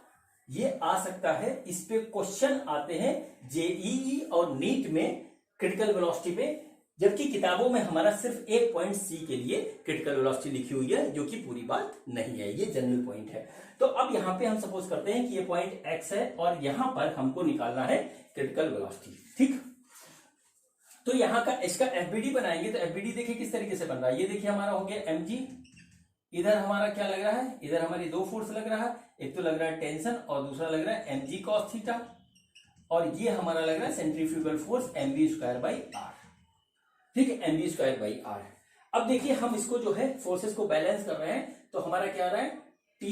ये आ सकता है, इस पे क्वेश्चन आते हैं जेईई और नीट में क्रिटिकल वेलोसिटी पे, जबकि किताबों में हमारा सिर्फ एक पॉइंट सी के लिए क्रिटिकल वेलोसिटी लिखी हुई है, जो कि पूरी बात नहीं है, ये जनरल पॉइंट है। तो अब यहां पे हम सपोज करते हैं कि ये पॉइंट एक्स है और यहां पर हमको निकालना है क्रिटिकल वेलोसिटी। ठीक, तो यहां का इसका एफबीडी बनाएंगे। तो एफबीडी देखिए किस तरीके से बन रहा है। ये देखिए हमारा हो गया mg, इधर हमारा क्या लग रहा है, इधर हमारी दो फोर्स लग रहा है, एक तो लग रहा है टेंशन और दूसरा लग रहा है mg cos थीटा, और ये हमारा लग रहा है सेंट्रीफ्यूगल फोर्स mv²/r। ठीक है, mv²/r। अब देखिए हम इसको जो है फोर्सेस को बैलेंस कर रहे हैं, तो हमारा क्या आ रहा है, t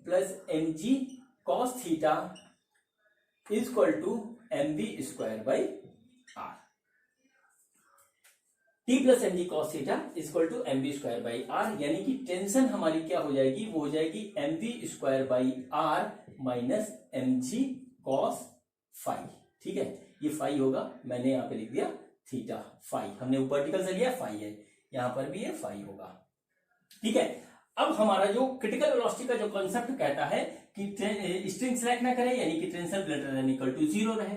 + mg cos theta = mv²/r। t + mg cos theta = mv²/r, यानी कि टेंशन हमारी क्या हो जाएगी, वो हो जाएगी mv²/r minus mg cos phi. ठीक है, ये फाई होगा, मैंने यहां पे लिख दिया थीटा फाई, हमने ऊपर वर्टिकल से लिया, फाई है, यहां पर भी ये फाई होगा। ठीक है, अब हमारा जो क्रिटिकल वेलोसिटी का जो कॉन्सेप्ट कहता है कि स्ट्रिंग स्लैक ना करे, यानी कि टेंशन > 0 रहे।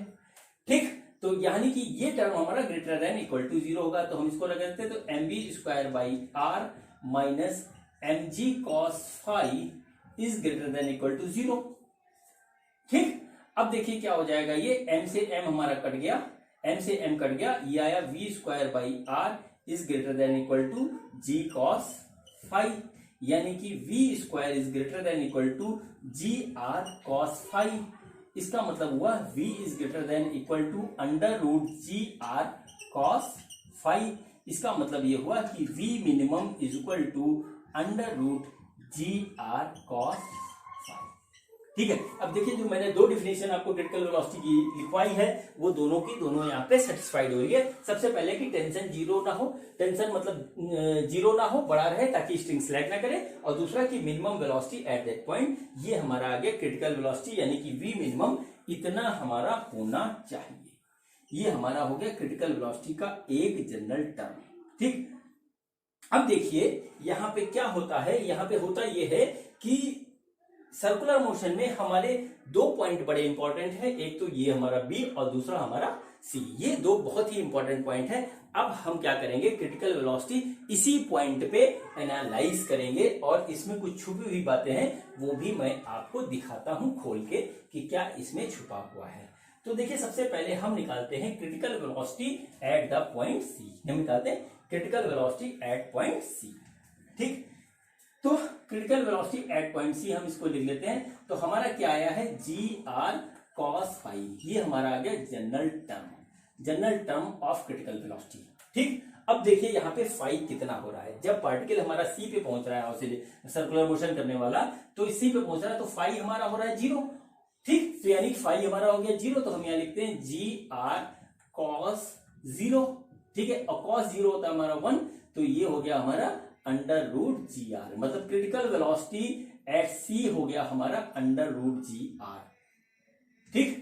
ठीक, तो यानी कि ये टर्म हमारा > 0 होगा, तो हम इसको लगा देते हैं, तो mv²/r minus mg cos phi > 0। ठीक, अब देखिए क्या हो जाएगा, ये m से m हमारा कट गया, m से m कट गया, ये आया v²/r > g cos फाई, यानी कि v² > gr cos फाई। इसका मतलब हुआ v > √gr cos फाई। इसका मतलब ये हुआ कि v minimum = √gr cos phi. ठीक है, अब देखिए जो मैंने दो डिफिनेशन आपको क्रिटिकल वेलोसिटी की लिखवाई है, वो दोनों की दोनों यहाँ पे सेटिस्फाइड हो रही है। सबसे पहले कि टेंशन 0 ना हो, टेंशन मतलब 0 ना हो, बड़ा रहे ताकि स्ट्रिंग स्लैग ना करे, और दूसरा कि minimum velocity at that point, ये हमारा आ गया क्रिटिकल वेलोसिटी, यानी कि v मिनिमम इतना हमारा होना चाहिए। ये हमारा हो गया क्रिटिकल वेलोसिटी का एक जनरल टर्म। ठीक, अब देखिए यहां पे क्या होता है, यहां पे होता ये है कि सर्कुलर मोशन में हमारे दो पॉइंट बड़े इंपॉर्टेंट है, एक तो ये हमारा बी और दूसरा हमारा सी। ये दो बहुत ही इंपॉर्टेंट पॉइंट है। अब हम क्या करेंगे, क्रिटिकल वेलोसिटी इसी पॉइंट पे एनालाइज करेंगे और इसमें कुछ छुपी हुई बातें हैं, वो भी मैं आपको दिखाता हूं खोल के कि क्या इसमें छुपा हुआ है। तो देखिए सबसे पहले हम निकालते हैं critical velocity at the point c. हम निकालते हैं critical velocity at point c. ठीक, तो critical velocity at point c हम इसको लिख लेते हैं। तो हमारा क्या आया है, gr cos फाई, ये हमारा आ गया general term of critical velocity. ठीक, अब देखिए यहाँ पे फाई कितना हो रहा है, जब पार्टिकल हमारा सी पे पहुंच रहा है सर्कुलर मोशन करने वाला, तो सी पे पहुंच रहा है, तो फाई हमारा हो रहा है 0। ठीक, तो यानी फाई हमारा हो गया 0, तो हम यहां लिखते हैं GR cos 0, ठीक है, और cos 0 होता है हमारा 1, तो ये हो गया हमारा √GR, मतलब क्रिटिकल वेलोसिटी एट सी हो गया हमारा √GR, ठीक,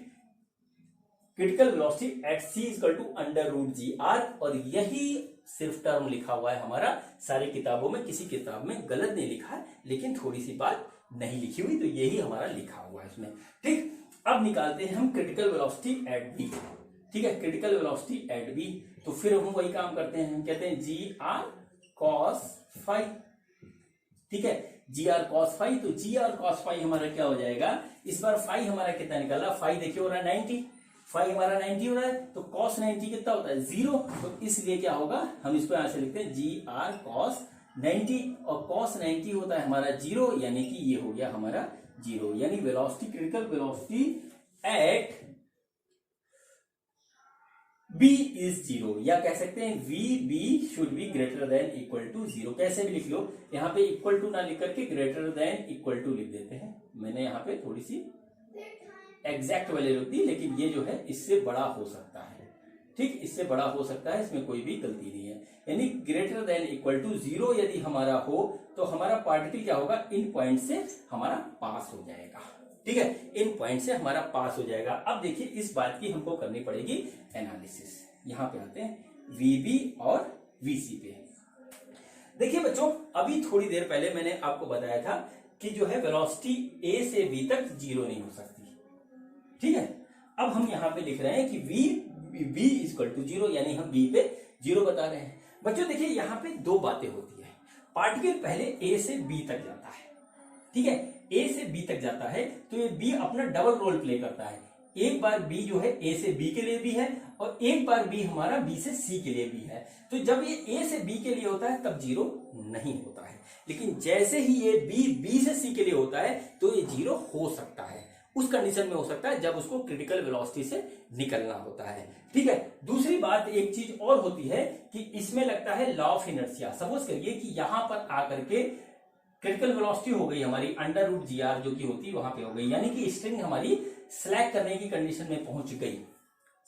critical velocity at c equal to √GR, और यही सिर्फ टर्म लिखा हुआ है हमारा सारी किताबों में, किसी किताब में गलत नहीं लिखा है, लेकिन थोड़ी सी बात नहीं लिखी हुई, तो यही हमारा लिखा हुआ है इसमें, ठीक। अब निकालते हैं हम क्रिटिकल वेलोसिटी एट बी, ठीक है, क्रिटिकल वेलोसिटी एट बी, तो फिर हम वही काम करते हैं, हम कहते हैं GR cos phi, ठीक है, GR cos phi, तो GR cos phi हमारा क्या हो जाएगा, इस बार phi हमारा कितना निकला, phi देखिए हो रहा है 90, phi हमारा 90 हो रहा है, तो cos 90 कितना होता है 0, तो इसलिए क्या होगा, हम इसको यहां से लिखते हैं GR cos 90, और cos 90 होता है हमारा 0, यानी कि ये हो गया हमारा 0, यानी velocity, critical velocity at B is 0, या कह सकते हैं VB should be greater than equal to 0, कैसे भी लिख लो, यहाँ पे इक्वल टू ना लिख करके ग्रेटर देन इक्वल टू लिख देते हैं, मैंने यहाँ पे थोड़ी सी एग्जैक्ट वैल्यू लिख दी, लेकिन ये जो है इससे बड़ा हो सकता है, ठीक, इससे बड़ा हो सकता है, इसमें कोई भी गलती नहीं है, यानी ग्रेटर देन इक्वल टू 0 यदि हमारा हो, तो हमारा पार्टिकल क्या होगा, इन पॉइंट से हमारा पास हो जाएगा, ठीक है, इन पॉइंट से हमारा पास हो जाएगा। अब देखिए इस बात की हमको करनी पड़ेगी एनालिसिस, यहां पे आते हैं VB और VC पे। देखिए बच्चों, अभी थोड़ी देर पहले मैंने आपको बताया था कि जो है वेलोसिटी A से B तक 0 नहीं हो सकती, ठीक है, अब हम यहां पे लिख रहे हैं कि B इक्वल टू 0, यानी हम B पे 0 बता रहे हैं। बच्चों देखिए यहाँ पे दो बातें होती है, पार्टिकल पहले A से B तक जाता है, ठीक है, A से B तक जाता है, तो ये B अपना डबल रोल प्ले करता है, एक बार B जो है A से B के लिए भी है, और एक बार B हमारा B से C के लिए भी है, तो जब ये A से B के लिए होता है तब 0 नहीं होता है, लेकिन जैसे ही ये B से C के लिए होता है तो ये 0 हो सकता है, उस कंडीशन में हो सकता है जब उसको क्रिटिकल वेलोसिटी से निकलना होता है, ठीक है। दूसरी बात, एक चीज और होती है कि इसमें लगता है लॉ ऑफ इनर्शिया। सपोज करिए कि यहां पर आकर के क्रिटिकल वेलोसिटी हो गई हमारी √GR जो कि होती है वहां पे हो गई, यानी कि स्ट्रिंग हमारी स्लैक करने की कंडीशन में पहुंच गई,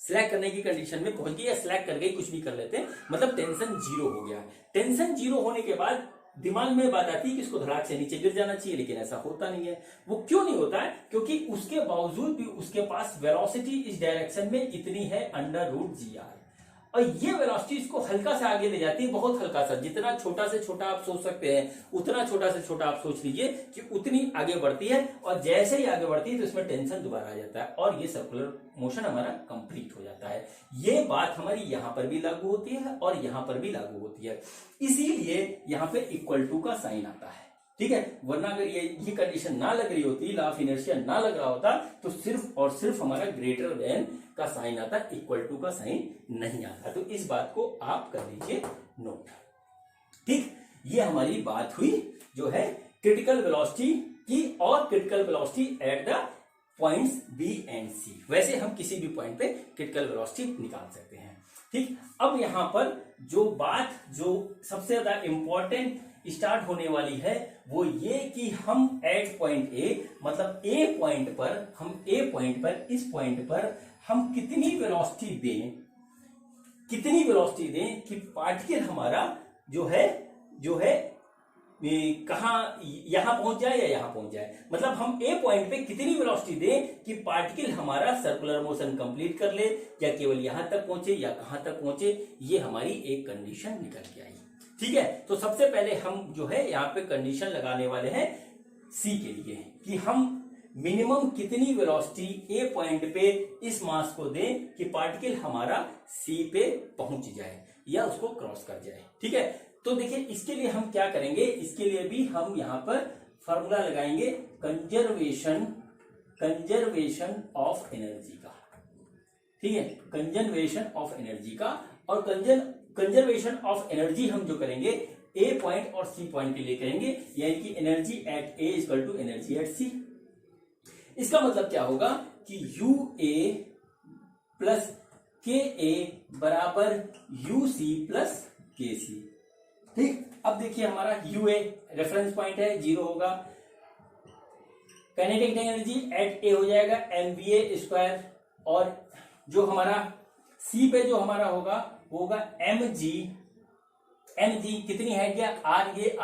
स्लैक करने की कंडीशन में पहुंच गई, या स्लैक कर गई, कुछ भी कर लेते हैं, मतलब टेंशन 0 हो गया। टेंशन 0 होने के बाद दिमाग में बात आती है कि इसको धड़ाक से नीचे गिर जाना चाहिए, लेकिन ऐसा होता नहीं है। वो क्यों नहीं होता है, क्योंकि उसके बावजूद भी उसके पास वेलोसिटी इस डायरेक्शन में इतनी है √GR, और ये वेलोसिटी इसको हल्का से आगे ले जाती है, बहुत हल्का सा, जितना छोटा से छोटा आप सोच सकते हैं उतना छोटा से छोटा आप सोच लीजिए कि उतनी आगे बढ़ती है, और जैसे ही आगे बढ़ती है तो इसमें टेंशन दोबारा आ जाता है, और ये सर्कुलर मोशन हमारा कंप्लीट हो जाता है। ये बात हमारी यहां पर भी लागू होती है और यहां पर भी लागू होती है, इसीलिए यहां पे इक्वल टू का साइन आता है, ठीक है, वरना अगर ये कंडीशन ना लग रही होती, लॉ ऑफ इनर्शिया ना लग रहा होता, तो सिर्फ और सिर्फ हमारा ग्रेटर देन का साइन आता, इक्वल टू का साइन नहीं आता। तो इस बात को आप कर लीजिए नोट, ठीक। ये हमारी बात हुई जो है क्रिटिकल वेलोसिटी की, और critical velocity at the points B and C। वैसे हम किसी भी पॉइंट पे क्रिटिकल वेलोसिटी निकाल सकते हैं, ठीक। अब यहां पर जो बात जो सबसे ज्यादा इंपॉर्टेंट स्टार्ट होने वाली है वो ये कि हम एट पॉइंट A, मतलब A पॉइंट पर, हम A पॉइंट पर, इस पॉइंट पर हम कितनी वेलोसिटी दें कि पार्टिकल हमारा जो है कहां, यहां पहुंच जाए या यहां पहुंच जाए, मतलब हम A पॉइंट पे कितनी वेलोसिटी दें कि पार्टिकल हमारा सर्कुलर मोशन कंप्लीट कर ले, या केवल यहां तक पहुंचे या कहां तक पहुंचे, ये हमारी एक कंडीशन निकल के आई, ठीक है। तो सबसे पहले हम जो है यहाँ पे कंडीशन लगाने वाले हैं C के लिए कि हम मिनिमम कितनी वेलोसिटी A पॉइंट पे इस मास को दें कि पार्टिकल हमारा C पे पहुंच जाए या उसको क्रॉस कर जाए, ठीक है। तो देखिए इसके लिए हम क्या करेंगे, इसके लिए भी हम यहाँ पर फॉर्मूला लगाएंगे कंजर्वेशन ऑफ एनर्जी का, ठीक है, कंजर्वेशन ऑफ एनर्जी का। और कंजर्वेशन ऑफ एनर्जी हम जो करेंगे A पॉइंट और C पॉइंट के लिए करेंगे, यानी कि energy at A equal to energy at C। इसका मतलब क्या होगा कि UA प्लस KA बराबर UC प्लस KC, ठीक। अब देखिए हमारा UA रेफरेंस पॉइंट है, 0 होगा, काइनेटिक एनर्जी एट ए हो जाएगा mva स्क्वायर, और जो हमारा सी पे जो हमारा होगा वो होगा mg कितनी है क्या आर, ये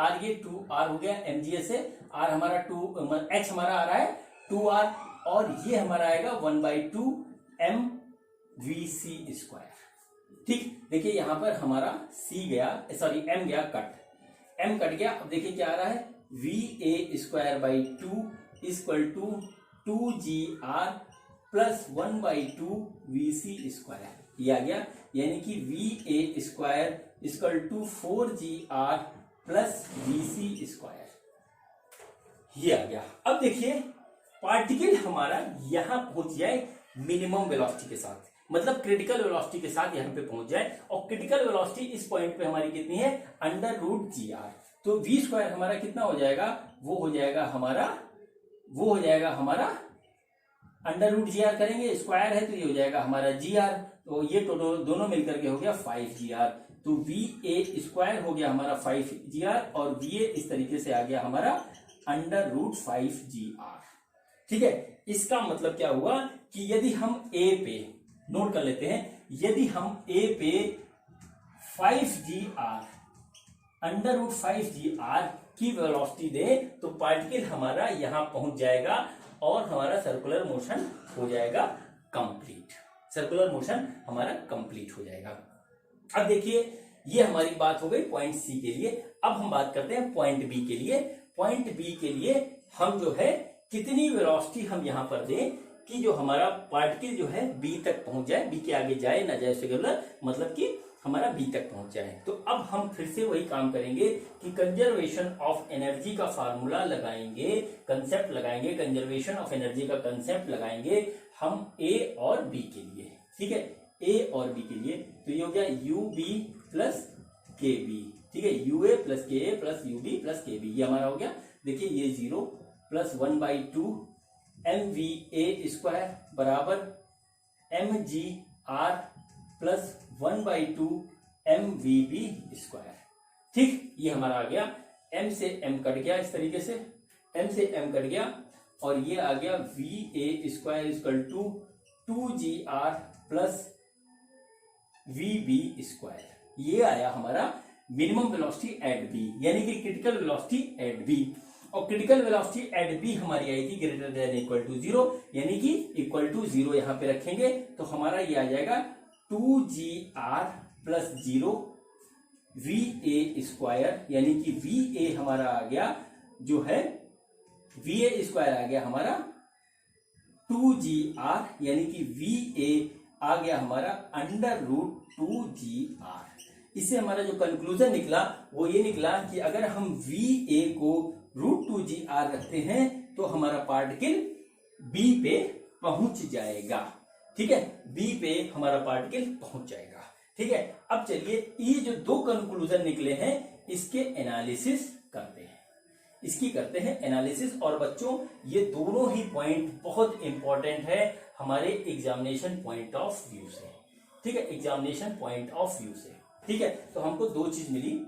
2r हो गया mga से, r हमारा 2 h हमारा आ रहा है 2r, और ये हमारा आएगा 1/2 mvc स्क्वायर। ठीक, देखिए यहां पर हमारा c गया, सॉरी m गया कट, m कट गया। अब देखिए क्या आ रहा है va square by 2 equal to 2gr plus 1/2 vc square, ये आ गया, यानी कि va square equal to 4gr plus vc square, ये आ गया। अब देखिए पार्टिकल हमारा यहां पहुंच जाए मिनिमम वेलोसिटी के साथ, मतलब क्रिटिकल वेलोसिटी के साथ यहां पे पहुंच जाए, और क्रिटिकल वेलोसिटी इस पॉइंट पे हमारी कितनी है √gr, तो v स्क्वायर हमारा कितना हो जाएगा, वो हो जाएगा हमारा √gr करेंगे, स्क्वायर है तो ये हो जाएगा हमारा gr, तो ये दोनों मिलकर के हो गया 5gr, तो va स्क्वायर हो गया हमारा 5gr, और va इस तरीके से आ गया हमारा √5gr। ठीक है, इसका मतलब क्या हुआ कि यदि हम a पे नोट कर लेते हैं, यदि हम a पे 5gr √5gr की वेलोसिटी दे तो पार्टिकल हमारा यहां पहुंच जाएगा और हमारा सर्कुलर मोशन हो जाएगा कंप्लीट, सर्कुलर मोशन हमारा कंप्लीट हो जाएगा। अब देखिए ये हमारी बात हो गई पॉइंट सी के लिए। अब हम बात करते हैं पॉइंट बी के लिए। पॉइंट बी के लिए हम जो है कितनी वेलोसिटी हम यहां पर दें कि जो हमारा पार्टिकल जो है बी तक पहुंच जाए, बी के आगे जाए ना जाए सेगुलर, मतलब कि हमारा बी तक पहुंच जाए। तो अब हम फिर से वही काम करेंगे कि कंजर्वेशन ऑफ एनर्जी का फार्मूला लगाएंगे, कंसेप्ट लगाएंगे, कंजर्वेशन ऑफ एनर्जी का कंसेप्ट लगाएंगे हम ए और बी के लिए। ठीक है, ए और बी के लिए, तो ये हो गया you B plus K B. ठीक है, U A plus K A plus you B plus K B, ये हमारा हो गया। देखिए ये 0 प्लस 1/2 mva स्क्वायर बराबर mgr प्लस 1/2 mvb स्क्वायर। ठीक, ये हमारा आ गया, m से m कट गया, इस तरीके से m से m कट गया, और ये आ गया va square equal to 2gr plus vb square. ये आया हमारा मिनिमम वेलोसिटी एट बी, यानी कि क्रिटिकल वेलोसिटी एट बी, और क्रिटिकल वेलोसिटी एट बी हमारी आएगी ग्रेटर देन इक्वल टू 0, यानी कि इक्वल टू 0 यहां पे रखेंगे तो हमारा ये आ जाएगा 2gr प्लस 0 va स्क्वायर, यानी कि va हमारा आ गया जो है va स्क्वायर आ गया हमारा 2gr, यानी कि va आ गया हमारा √2gr। इससे हमारा जो कंक्लूजन निकला वो ये निकला कि अगर हम va को √2gr रखते हैं तो हमारा पार्टिकल b पे पहुंच जाएगा। ठीक है, b पे हमारा पार्टिकल पहुंच जाएगा। ठीक है, अब चलिए ये जो दो कंक्लूजन निकले हैं इसके एनालिसिस करते हैं, इसकी करते हैं एनालिसिस। और बच्चों ये दोनों ही पॉइंट बहुत इंपॉर्टेंट है हमारे एग्जामिनेशन पॉइंट ऑफ व्यू से। ठीक है, एग्जामिनेशन पॉइंट ऑफ व्यू से। ठीक है, तो हमको दो चीज मिली,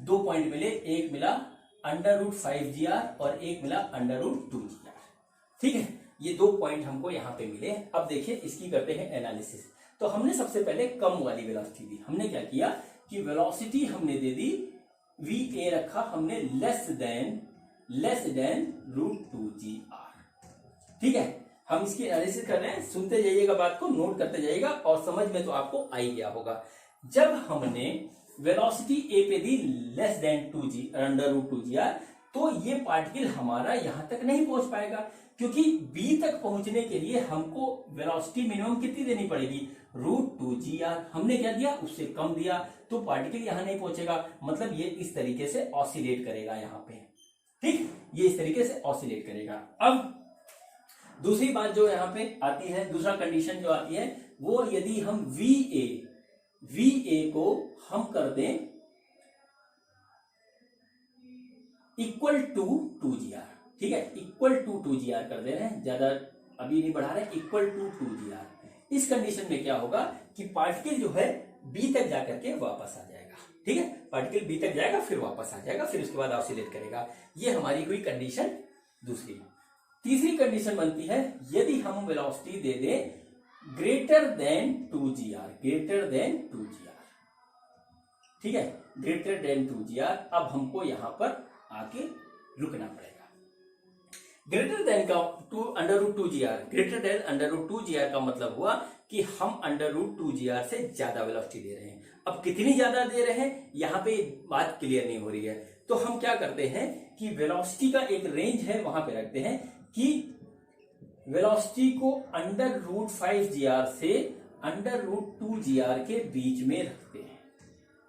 दो पॉइंट मिले, एक मिला √5gr और एक मिला √2gr। ठीक है, ये दो पॉइंट हमको यहाँ पे मिले। अब देखिए इसकी करते हैं एनालिसिस। तो हमने सबसे पहले कम वाली वेलोसिटी दी। हमने क्या किया कि वेलोसिटी हमने दे दी va रखा हमने लेस देन √2gr। ठीक है, हम इसकी एनालिसिस कर रहे हैं, सुनते जाइएगा बात को, नोट करते जाइएगा और समझ में तो आपको आ ही गया होगा। जब हमने वेलोसिटी a पे दी लेस देन √2gr तो ये पार्टिकल हमारा यहां तक नहीं पहुंच पाएगा, क्योंकि b तक पहुंचने के लिए हमको वेलोसिटी मिनिमम कितनी देनी पड़ेगी √2gr। हमने क्या दिया, उससे कम दिया, तो पार्टिकल यहां नहीं पहुंचेगा, मतलब ये इस तरीके से ऑसिलेट करेगा यहाँ पे। ठीक, ये इस तरीके से ऑसिलेट करेगा। अब दूसरी बात जो यहाँ पे आती है, दूसरा कंडीशन जो आती है वो यदि हम va को हम कर दें इक्वल टू 2gr। ठीक है, इक्वल टू 2gr कर दे रहे हैं, ज्यादा अभी नहीं बढ़ा रहे, इक्वल टू 2gr। इस कंडीशन में क्या होगा कि पार्टिकल जो है b तक जाकर के वापस आ जाएगा। ठीक है, पार्टिकल b तक जाएगा फिर वापस आ जाएगा, फिर उसके बाद ऑसिलेट करेगा। ये हमारी हुई कंडीशन दूसरी। तीसरी कंडीशन बनती है यदि हम वेलोसिटी दे दें greater than 2gr, greater than 2gr, ठीक है, ग्रेटर देन 2gr। अब हमको यहां पर आके रुकना पड़ेगा। ग्रेटर देन का √2gr, ग्रेटर देन √2gr का मतलब हुआ कि हम √2gr से ज्यादा वेलोसिटी दे रहे हैं। अब कितनी ज्यादा दे रहे हैं यहां पे बात क्लियर नहीं हो रही है, तो हम क्या करते हैं कि वेलोसिटी का एक रेंज है वहां पे रखते हैं कि वेलोसिटी को √5gr से √2gr के बीच में रखते हैं,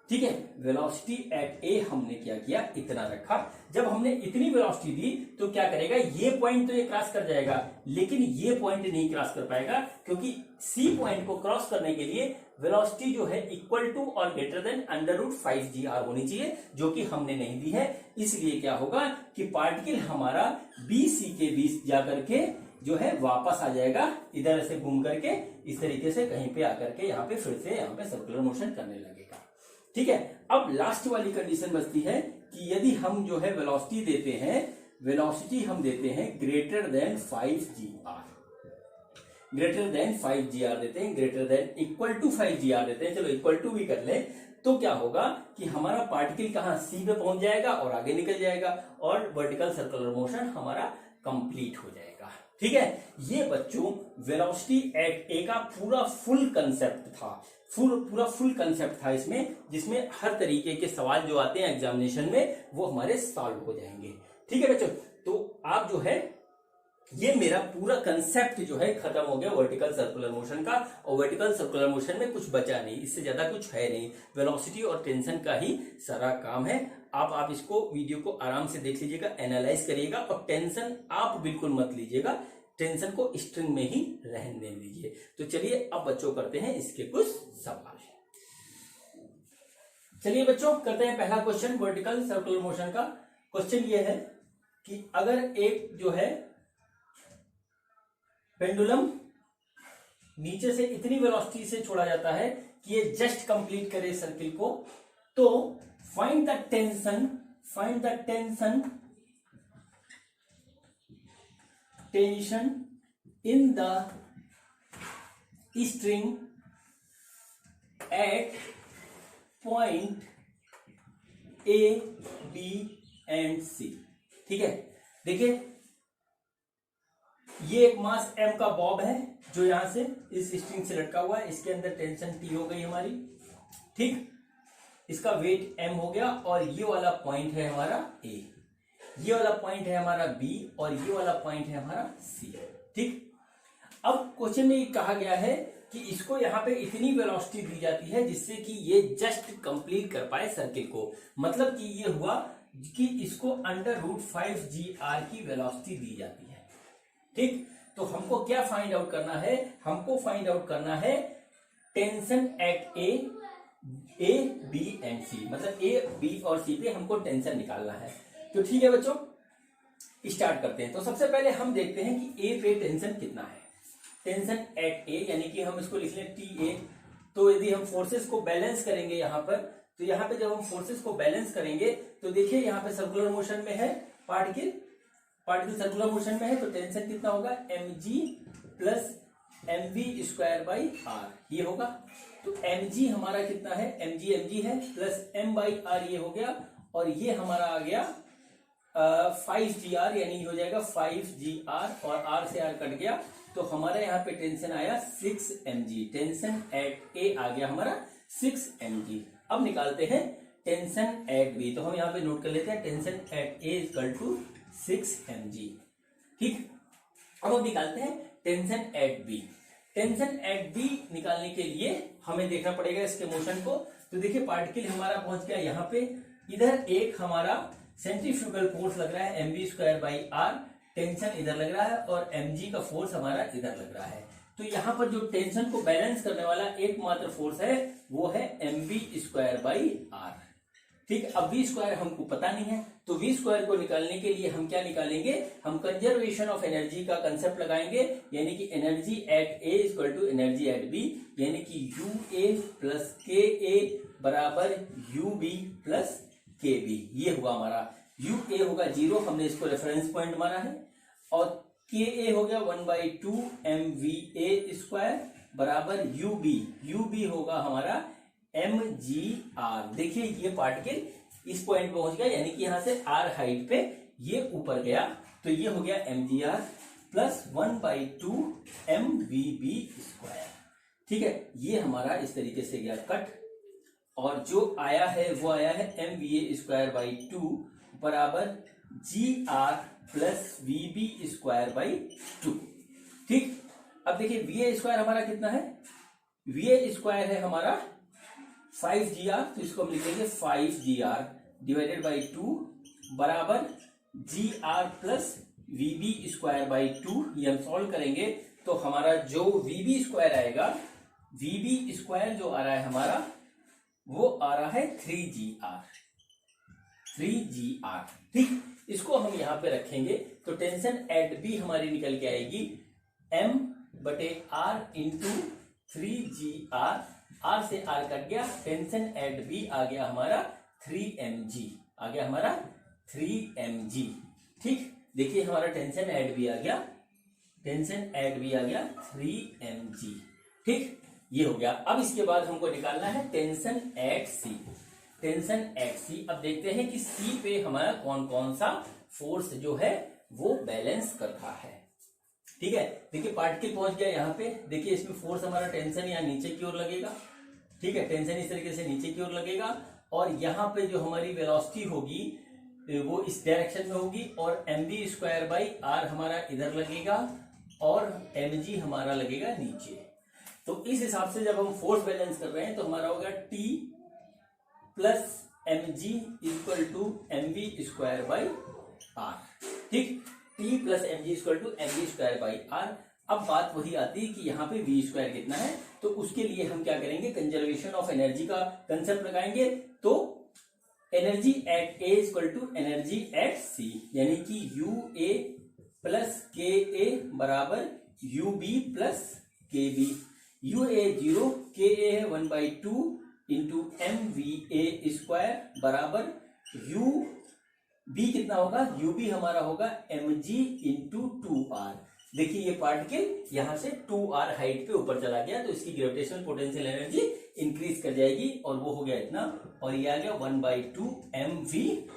ठीक है। वेलोसिटी एट ए हमने क्या किया, इतना रखा। जब हमने इतनी वेलोसिटी दी तो क्या करेगा, ये पॉइंट तो ये क्रॉस कर जाएगा, लेकिन ये पॉइंट नहीं क्रॉस कर पाएगा, क्योंकि सी पॉइंट को क्रॉस करने के लिए वेलोसिटी जो है इक्वल टू और ग्रेटर देन √5gr होनी चाहिए, जो कि हमने नहीं दी है। इसलिए क्या होगा कि पार्टिकल हमारा बी सी के बीच जाकर के जो है वापस आ जाएगा, इधर से घूम करके इस तरीके से कहीं पे आकर के यहाँ पे फिर से यहाँ पे सर्कुलर मोशन करने लगेगा, ठीक है। अब लास्ट वाली कंडीशन बचती है कि यदि हम जो है वेलोसिटी देते हैं, वेलोसिटी हम देते हैं greater than 5gr, greater than 5gr देते हैं, greater than equal to 5gr देते हैं, चलो इक्वल टू भी कर ले, तो क्या होगा कि हमारा पार्टिकल कहां, सी पे पहुंच जाएगा और आगे निकल जाएगा और वर्टिकल सर्कुलर मोशन हमारा कंप्लीट हो जाएगा, ठीक है। ये बच्चों वेलोसिटी एट ए का पूरा फुल कंसेप्ट था, पूरा फुल कंसेप्ट था इसमें, जिसमें हर तरीके के सवाल जो आते हैं एग्जामिनेशन में वो हमारे सॉल्व हो जाएंगे, ठीक है बच्चों। तो आप जो है ये मेरा पूरा कंसेप्ट जो है खत्म हो गया वर्टिकल सर्कुलर मोशन का, और वर्टिकल सर्कुलर मोशन में कुछ बचा नहीं, इससे ज्यादा कुछ है नहीं, वेलोसिटी और टेंशन का ही सारा काम है। आप इसको वीडियो को आराम से देख लीजिएगा, एनालाइज करिएगा, और टेंशन आप बिल्कुल मत लीजिएगा, टेंशन को स्ट्रिंग में ही रहने दीजिए। तो चलिए अब बच्चों करते हैं इसके कुछ सवाल। चलिए बच्चों करते हैं पहला क्वेश्चन वर्टिकल सर्कुलर मोशन का। क्वेश्चन ये है कि अगर एक जो है पेंडुलम नीचे से इतनी वेलोसिटी से छोड़ा जाता है कि ये जस्ट कंप्लीट करे सर्किल को, तो find the tension in the string at point A, B and C, ठीक है। देखिए ये एक मास m का बॉब है जो यहां से इस स्ट्रिंग से लटका हुआ है, इसके अंदर टेंशन T हो गई हमारी, ठीक, इसका वेट m हो गया, और ये वाला पॉइंट है हमारा A, ये वाला पॉइंट है हमारा B, और ये वाला पॉइंट है हमारा C, ठीक। अब क्वेश्चन में कहा गया है कि इसको यहाँ पे इतनी वेलोसिटी दी जाती है जिससे कि ये जस्ट कंप्लीट कर पाए सर्किल को, मतलब कि ये हुआ कि इसको √5gr की वेलोसिटी दी जाती है, ठीक। तो हमको क्या फाइंड आउट करना है, हमको फाइंड आउट करना है tension at A B and C, मतलब ए बी और सी पे हमको टेंशन निकालना है। तो ठीक है बच्चों स्टार्ट करते हैं। तो सबसे पहले हम देखते हैं कि ए पे टेंशन कितना है। टेंशन एट ए यानी कि हम इसको लिख लें टी ए। तो यदि हम फोर्सेस को बैलेंस करेंगे यहाँ पर, तो यहाँ पे जब हम फोर्सेस को बैलेंस करेंगे तो देखिए यहाँ पे सर्कुलर मोशन में है पार्टिकल सर्कुलर मोशन में है, तो टेंशन कितना होगा mg प्लस mv²/r ये होगा। तो mg हमारा कितना है, mg है, प्लस m/r ये हो गया, और ये हमारा आ गया 5gr, यानी हो जाएगा 5gr, और r से r कट गया, तो हमारा यहाँ पे टेंशन आया 6 mg। टेंशन एट ए आ गया हमारा 6 mg। अब निकालते हैं टेंशन एट बी, तो हम यहाँ पे नोट कर लेते हैं tension at A equal to 6 mg, ठीक। अब हम निकालते हैं tension at B. Tension at B निकालने के लिए हमें देखना पड़ेगा इसके मोशन को। तो देखिए पार्टिकल हमारा पहुंच गया यहाँ पे, इधर एक हमारा सेंट्रीफ्यूगल फोर्स लग रहा है mv²/r, टेंशन इधर लग रहा है, और mg का फोर्स हमारा इधर लग रहा है। तो यहाँ पर जो टेंशन को बैलेंस करने वाला एकमात्र फोर्स है वो है mv²/r, ठीक। अब v² हमको पता नहीं है, तो v² को निकालने के लिए हम क्या निकालेंगे, हम कंजर्वेशन ऑफ एनर्जी का कंसेप्ट लगाएंगे, यानी कि energy at A equal to energy at B, यानी कि UA प्लस KA बराबर UB प्लस KB, ये हुआ हमारा। यू ए होगा 0, हमने इसको रेफरेंस पॉइंट माना है, और के ए हो गया 1/2 mva² बराबर यू बी होगा हमारा mgr। देखिए ये पार्टिकल इस पॉइंट पे पहुंच गया, यानी कि यहां से r हाइट पे ये ऊपर गया, तो ये हो गया mgr प्लस 1/2 mvb²। ठीक है, ये हमारा इस तरीके से गया कट, और जो आया है वो आया है mva²/2 बराबर gr प्लस vb²/2। ठीक, अब देखिए va² हमारा कितना है, va² है हमारा 5gr, तो इसको हम लिखेंगे 5gr डिवाइडेड बाई 2 बराबर gr प्लस vb²/2। ये हम सॉल्व करेंगे तो हमारा जो vb² आएगा, vb² जो आ रहा है हमारा, वो आ रहा है 3gr। ठीक, इसको हम यहां पे रखेंगे तो टेंशन एट बी हमारी निकल के आएगी m/r इंटू 3gr। r से r कट गया, टेंशन एट बी आ गया हमारा 3mg, आ गया हमारा 3mg। ठीक, देखिए हमारा टेंशन एट बी आ गया, टेंशन एट बी आ गया 3mg। ठीक, ये हो गया। अब इसके बाद हमको निकालना है tension at C. Tension at C, अब देखते हैं कि सी पे हमारा कौन कौन सा फोर्स जो है वो बैलेंस कर रहा है। ठीक है, देखिए पार्टिकल पहुंच गया यहाँ पे, देखिए इसमें फोर्स हमारा टेंशन यहाँ नीचे की ओर लगेगा। ठीक है, टेंशन इस तरीके से नीचे की ओर लगेगा, और यहाँ पे जो हमारी वेलोसिटी होगी वो इस डायरेक्शन में होगी, और mv²/r हमारा इधर लगेगा, और mg हमारा लगेगा नीचे। तो इस हिसाब से जब हम फोर्स बैलेंस कर रहे हैं तो हमारा होगा T plus mg equal to mv²/r। ठीक, T plus mg equal to mv²/r। अब बात वही आती है कि यहाँ पे v² कितना है, तो उसके लिए हम क्या करेंगे, कंजर्वेशन ऑफ एनर्जी का कंसेप्ट लगाएंगे। तो energy at A equal to energy at C, यानी कि U A plus K A बराबर U B plus K B. U A 0, K ए है 1/2 इंटू mva² बराबर यू बी कितना होगा, यू बी हमारा होगा mg इंटू 2r। देखिए ये पार्टिकल यहां से 2r हाइट पे ऊपर चला गया, तो इसकी ग्रेविटेशनल पोटेंशियल एनर्जी इंक्रीज कर जाएगी, और वो हो गया इतना, और ये आ गया 1/2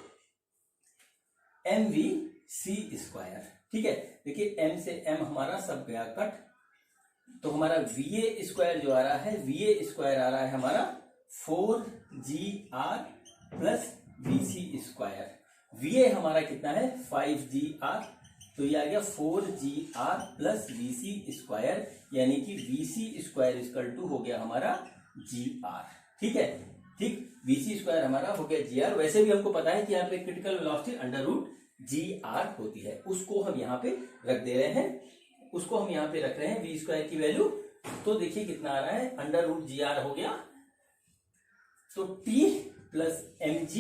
mvc²। ठीक है, देखिए m से m हमारा सब गया कट, तो हमारा va² जो आ रहा है, va² आ रहा है हमारा 4gr प्लस vc²। va हमारा कितना है 5gr, तो ये आ गया 4gr प्लस vc², यानी कि vc² इक्वल टू हो गया हमारा gr। ठीक है, ठीक, vc² हमारा हो गया gr। वैसे भी हमको पता है कि यहाँ पे क्रिटिकल वेलोसिटी √gr होती है, उसको हम यहाँ पे रख दे रहे हैं, उसको हम यहाँ पे रख रहे हैं v² की वैल्यू। तो देखिए कितना आ रहा है, √gr हो गया, तो T प्लस mg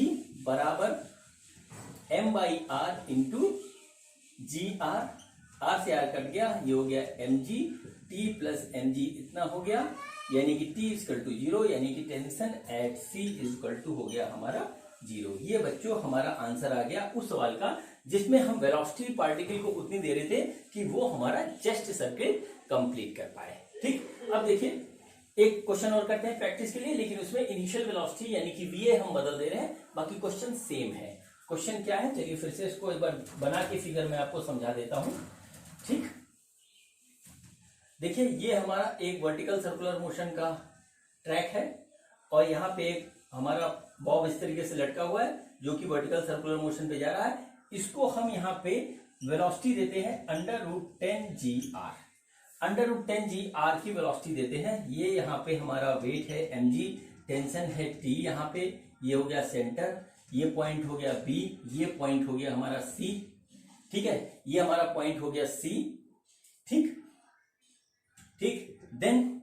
बराबर m/r इंटू gr। r से r कट गया, ये हो गया mg, T प्लस mg इतना हो गया, यानी कि T इक्वल टू 0, यानी कि tension at C equal to हो गया हमारा 0। ये बच्चों हमारा आंसर आ गया उस सवाल का जिसमें हम वेलोसिटी पार्टिकल को उतनी दे रहे थे कि वो हमारा जस्ट सर्किल कंप्लीट कर पाए। ठीक, अब देखिए एक क्वेश्चन और करते हैं प्रैक्टिस के लिए, लेकिन उसमें इनिशियल वेलोसिटी यानी कि va हम बदल दे रहे हैं, बाकी क्वेश्चन सेम है। क्वेश्चन क्या है, चलिए फिर से इसको एक बार बना के फिगर में आपको समझा देता हूं। ठीक, देखिए ये हमारा एक वर्टिकल सर्कुलर मोशन का ट्रैक है, और यहाँ पे एक हमारा बॉब इस तरीके से लटका हुआ है जो कि वर्टिकल सर्कुलर मोशन पे जा रहा है। इसको हम यहाँ पे वेलोसिटी देते हैं √10gr। √10gr की वेलोसिटी देते हैं। ये यहाँ पे हमारा वेट है mg, टेंशन है T, यहाँ पे ये हो गया सेंटर, ये पॉइंट हो गया B, ये पॉइंट हो गया हमारा C। ठीक है, ये हमारा पॉइंट हो गया C। ठीक, ठीक, then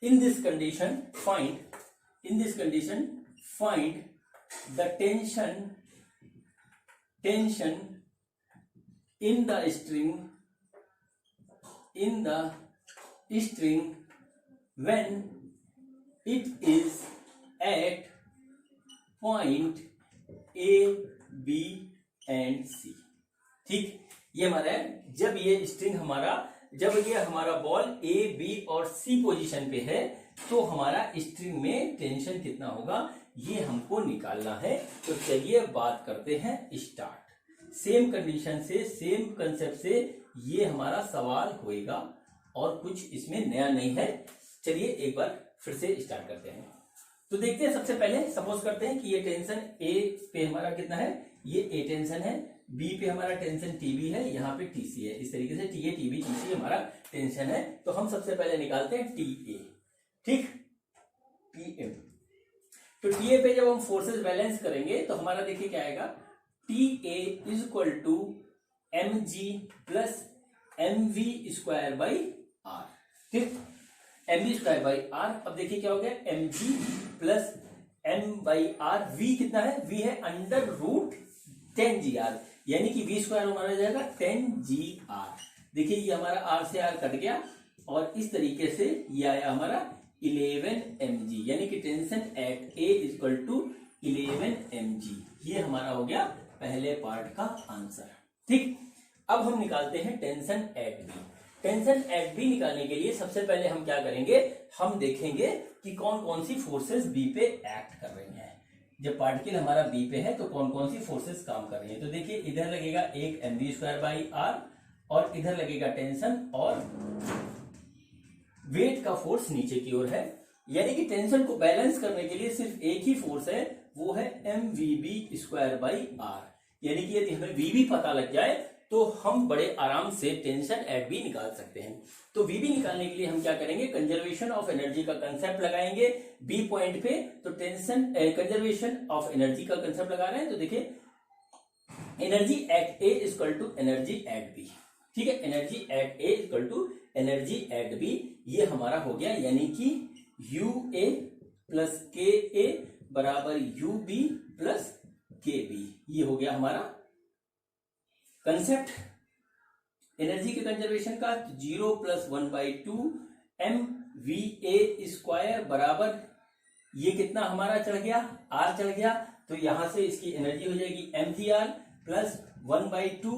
in this condition find the tension in the string when it is at point A, B and C. ठीक, ये हमारा है जब ये हमारा बॉल ए बी और सी पोजीशन पे है तो हमारा स्ट्रिंग में टेंशन कितना होगा ये हमको निकालना है। तो चलिए बात करते हैं स्टार्ट। सेम कंडीशन से, सेम कंसेप्ट से ये हमारा सवाल होएगा और कुछ इसमें नया नहीं है। चलिए एक बार फिर से स्टार्ट करते हैं। तो देखते हैं, सबसे पहले सपोज करते हैं कि ये टेंशन ए पे हमारा कितना है, ये ए टेंशन है, बी पे हमारा टेंशन टीबी है, यहाँ पे टीसी है। इस तरीके से टीए टीबी टीसी हमारा टेंशन है। तो हम सबसे पहले निकालते हैं टीए। ठीक, टीए, तो टीए पे जब हम फोर्सेस बैलेंस करेंगे तो हमारा देखिए क्या आएगा, TA is equal to M G plus M V square by R. ठीक, M V square by R. अब देखिए क्या हो गया, M G plus M by R. V कितना है, वी है अंडर रूट 10 जी आर, यानी कि वी स्क्वायर हमारा जाएगा 10 जी आर। देखिए ये हमारा आर से आर कट गया और इस तरीके से ये आया हमारा 11 mg, यानी कि tension at A equal to 11 mg। ये हमारा हो गया पहले पार्ट का आंसर। ठीक, अब हम निकालते हैं tension at B. Tension at B निकालने के लिए सबसे पहले हम क्या करेंगे, हम देखेंगे कि कौन कौन सी फोर्सेस बी पे एक्ट कर रही हैं। जब पार्टिकल हमारा बी पे है तो कौन कौन सी फोर्सेस काम कर रही है। तो देखिए इधर लगेगा एक M V square by R और इधर लगेगा टेंशन और वेट का फोर्स नीचे की ओर है, यानी कि टेंशन को बैलेंस करने के लिए सिर्फ एक ही फोर्स है, वो है M V B square by R. यानी कि यदि हमें वी बी पता लग जाए तो हम बड़े आराम से टेंशन एट बी निकाल सकते हैं। तो वी बी निकालने के लिए हम क्या करेंगे, कंजर्वेशन ऑफ एनर्जी का कंसेप्ट लगाएंगे बी पॉइंट पे। तो टेंशन कंजर्वेशन ऑफ एनर्जी का कंसेप्ट लगा रहे हैं। तो देखिए energy at A equal to energy at B. ठीक है, energy at A equal to energy at B, ये हमारा हो गया, यानी कि U A plus K A बराबर U B plus K B. ये हो गया हमारा कंसेप्ट एनर्जी के कंजर्वेशन का। 0 plus 1/2 M V A square बराबर ये कितना हमारा चढ़ गया, आर चढ़ गया, तो यहां से इसकी एनर्जी हो जाएगी M G R plus 1/2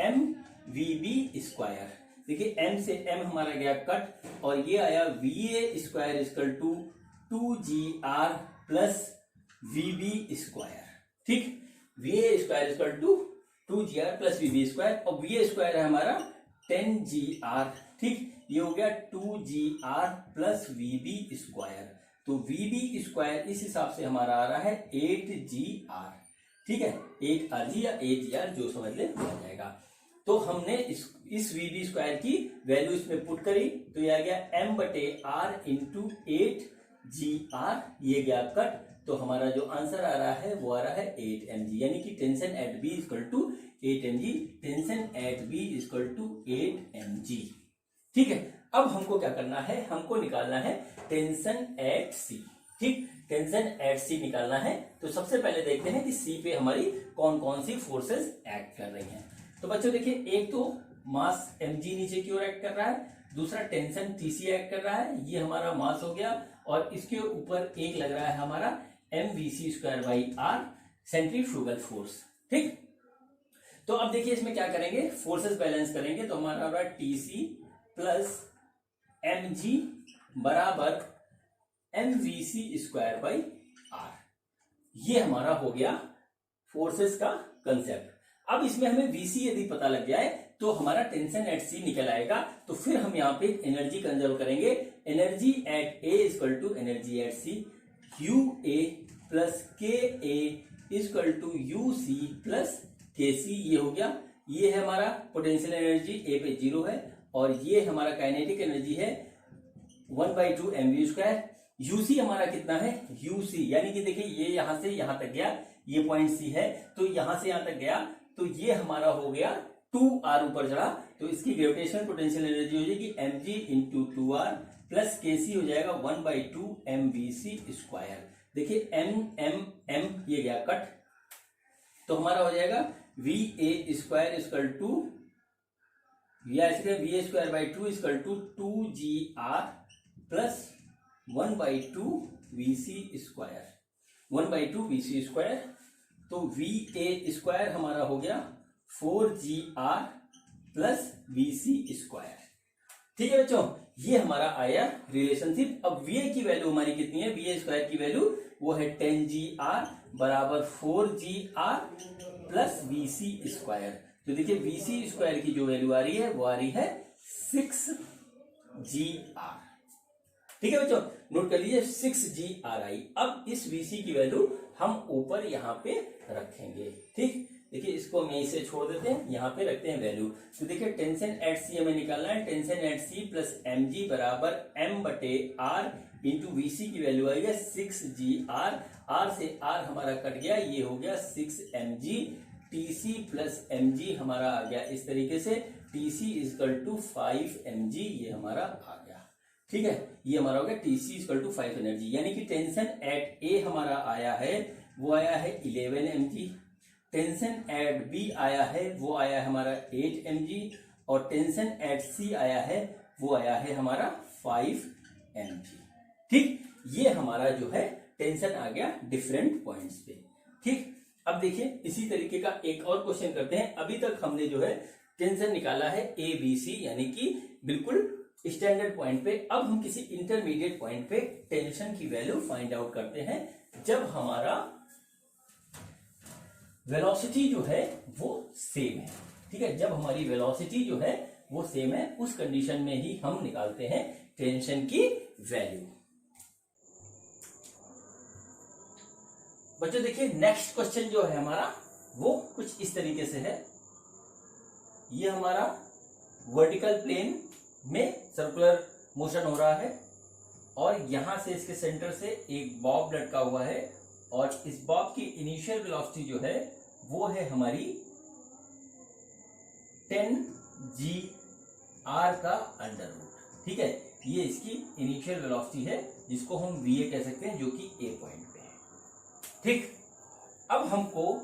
M V B square. देखिए एम से एम हमारा गया कट और ये आया V A square equal to 2 G R plus V B square. ठीक, V A square equal to 2 G R plus V B square और V A square है हमारा 10 जी आर। ठीक, ये हो गया 2 G R plus V B square. तो V B square इस हिसाब से हमारा आ रहा है 8 जी आर। ठीक है, 8 आर जी या 8 जी आर जो समझ ले हो जाएगा। तो हमने इस वी बी स्क्वायर की वैल्यू इसमें पुट करी तो ये आ गया एम बटे आर इंटू 8 जी आर, ये गया कट। तो हमारा जो आंसर आ रहा है वो आ रहा है 8 mg, यानी कि tension at B equal to 8 mg। Tension at B equal to 8 mg। ठीक है, अब हमको क्या करना है, हमको निकालना है टेंशन एट सी। ठीक, टेंशन एट सी निकालना है। तो सबसे पहले देखते हैं कि सी पे हमारी कौन कौन सी फोर्सेस एक्ट कर रही हैं। तो बच्चों देखिए, एक तो मास mg नीचे की ओर एक्ट कर रहा है, दूसरा टेंशन टीसी एक्ट कर रहा है, ये हमारा मास हो गया, और इसके ऊपर एक लग रहा है हमारा M V C square by R centrifugal force. ठीक, तो अब देखिए इसमें क्या करेंगे, फोर्सेस बैलेंस करेंगे। तो हमारा हो रहा है टीसी प्लस एम जी बराबर M V C square by are. ये हमारा हो गया फोर्सेस का कंसेप्ट। अब इसमें हमें वीसी यदि पता लग जाए तो हमारा टेंशन एट सी निकल आएगा। तो फिर हम यहाँ पे एनर्जी कंजर्व करेंगे। Energy at A equal to energy at C, U A plus K A equal to U C plus K C. ये हो गया, ये है हमारा पोटेंशियल एनर्जी, ए पे 0 है, और ये हमारा काइनेटिक एनर्जी है 1/2 mv स्क्वायर। यूसी हमारा कितना है, यूसी यानी कि देखिए ये यहां से यहां तक गया, ये पॉइंट सी है, तो यहां से यहां तक गया, तो ये हमारा हो गया 2r ऊपर चढ़ा, तो इसकी ग्रेविटेशनल पोटेंशियल एनर्जी हो जाएगी mg into 2r plus kc हो जाएगा 1/2 mvc स्क्वायर। देखिए m ये गया कट, तो हमारा हो जाएगा V A square equal to V A square by 2 equal to 2gr plus 1/2 vc square, 1/2 vc square. तो VA² हमारा हो गया 4GR प्लस VC²। ठीक है बच्चों, ये हमारा आया रिलेशनशिप। अब VA की वैल्यू हमारी कितनी है, VA² की वैल्यू वो है 10GR बराबर 4GR प्लस VC²। तो देखिए VC² की जो वैल्यू आ रही है वो आ रही है 6GR। ठीक है बच्चों, नोट कर लीजिए 6GR आई। अब इस VC की वैल्यू हम ऊपर यहाँ पे रखेंगे। ठीक, देखिए इसको हम यहीं से छोड़ देते हैं, यहाँ पे रखते हैं वैल्यू। तो देखिए टेंशन एट सी हमें निकालना है, tension at C plus mg बराबर m/r इंटू VC की वैल्यू आई है 6GR। R से R हमारा कट गया, ये हो गया 6mg। TC प्लस mg हमारा आ गया इस तरीके से, TC इक्वल टू 5mg, ये हमारा आ गया। ठीक है, ये हमारा हो गया TC इक्वल टू 5 एनर्जी, यानी कि टेंशन एट A हमारा आया है, वो आया है 11 mg। टेंशन एट B आया है, वो आया है हमारा 8 mg। और टेंशन एट C आया है, वो आया है हमारा 5 mg। ठीक, ये हमारा जो है टेंशन आ गया डिफरेंट पॉइंट्स पे। ठीक, अब देखिए इसी तरीके का एक और क्वेश्चन करते हैं। अभी तक हमने जो है टेंशन निकाला है ABC, यानी कि बिल्कुल स्टैंडर्ड पॉइंट पे। अब हम किसी इंटरमीडिएट पॉइंट पे टेंशन की वैल्यू फाइंड आउट करते हैं, जब हमारा वेलोसिटी जो है वो सेम है। ठीक है, जब हमारी वेलोसिटी जो है वो सेम है, उस कंडीशन में ही हम निकालते हैं टेंशन की वैल्यू। बच्चों देखिए नेक्स्ट क्वेश्चन जो है हमारा वो कुछ इस तरीके से है। ये हमारा वर्टिकल प्लेन में सर्कुलर मोशन हो रहा है और यहां से इसके सेंटर से एक बॉब लटका हुआ है और इस बॉब की इनिशियल वेलोसिटी जो है वो है हमारी 10GR का अंडर रूट। ठीक है, ये इसकी इनिशियल वेलोसिटी है जिसको हम VA कह सकते हैं, जो कि A पॉइंट पे है। ठीक, अब हमको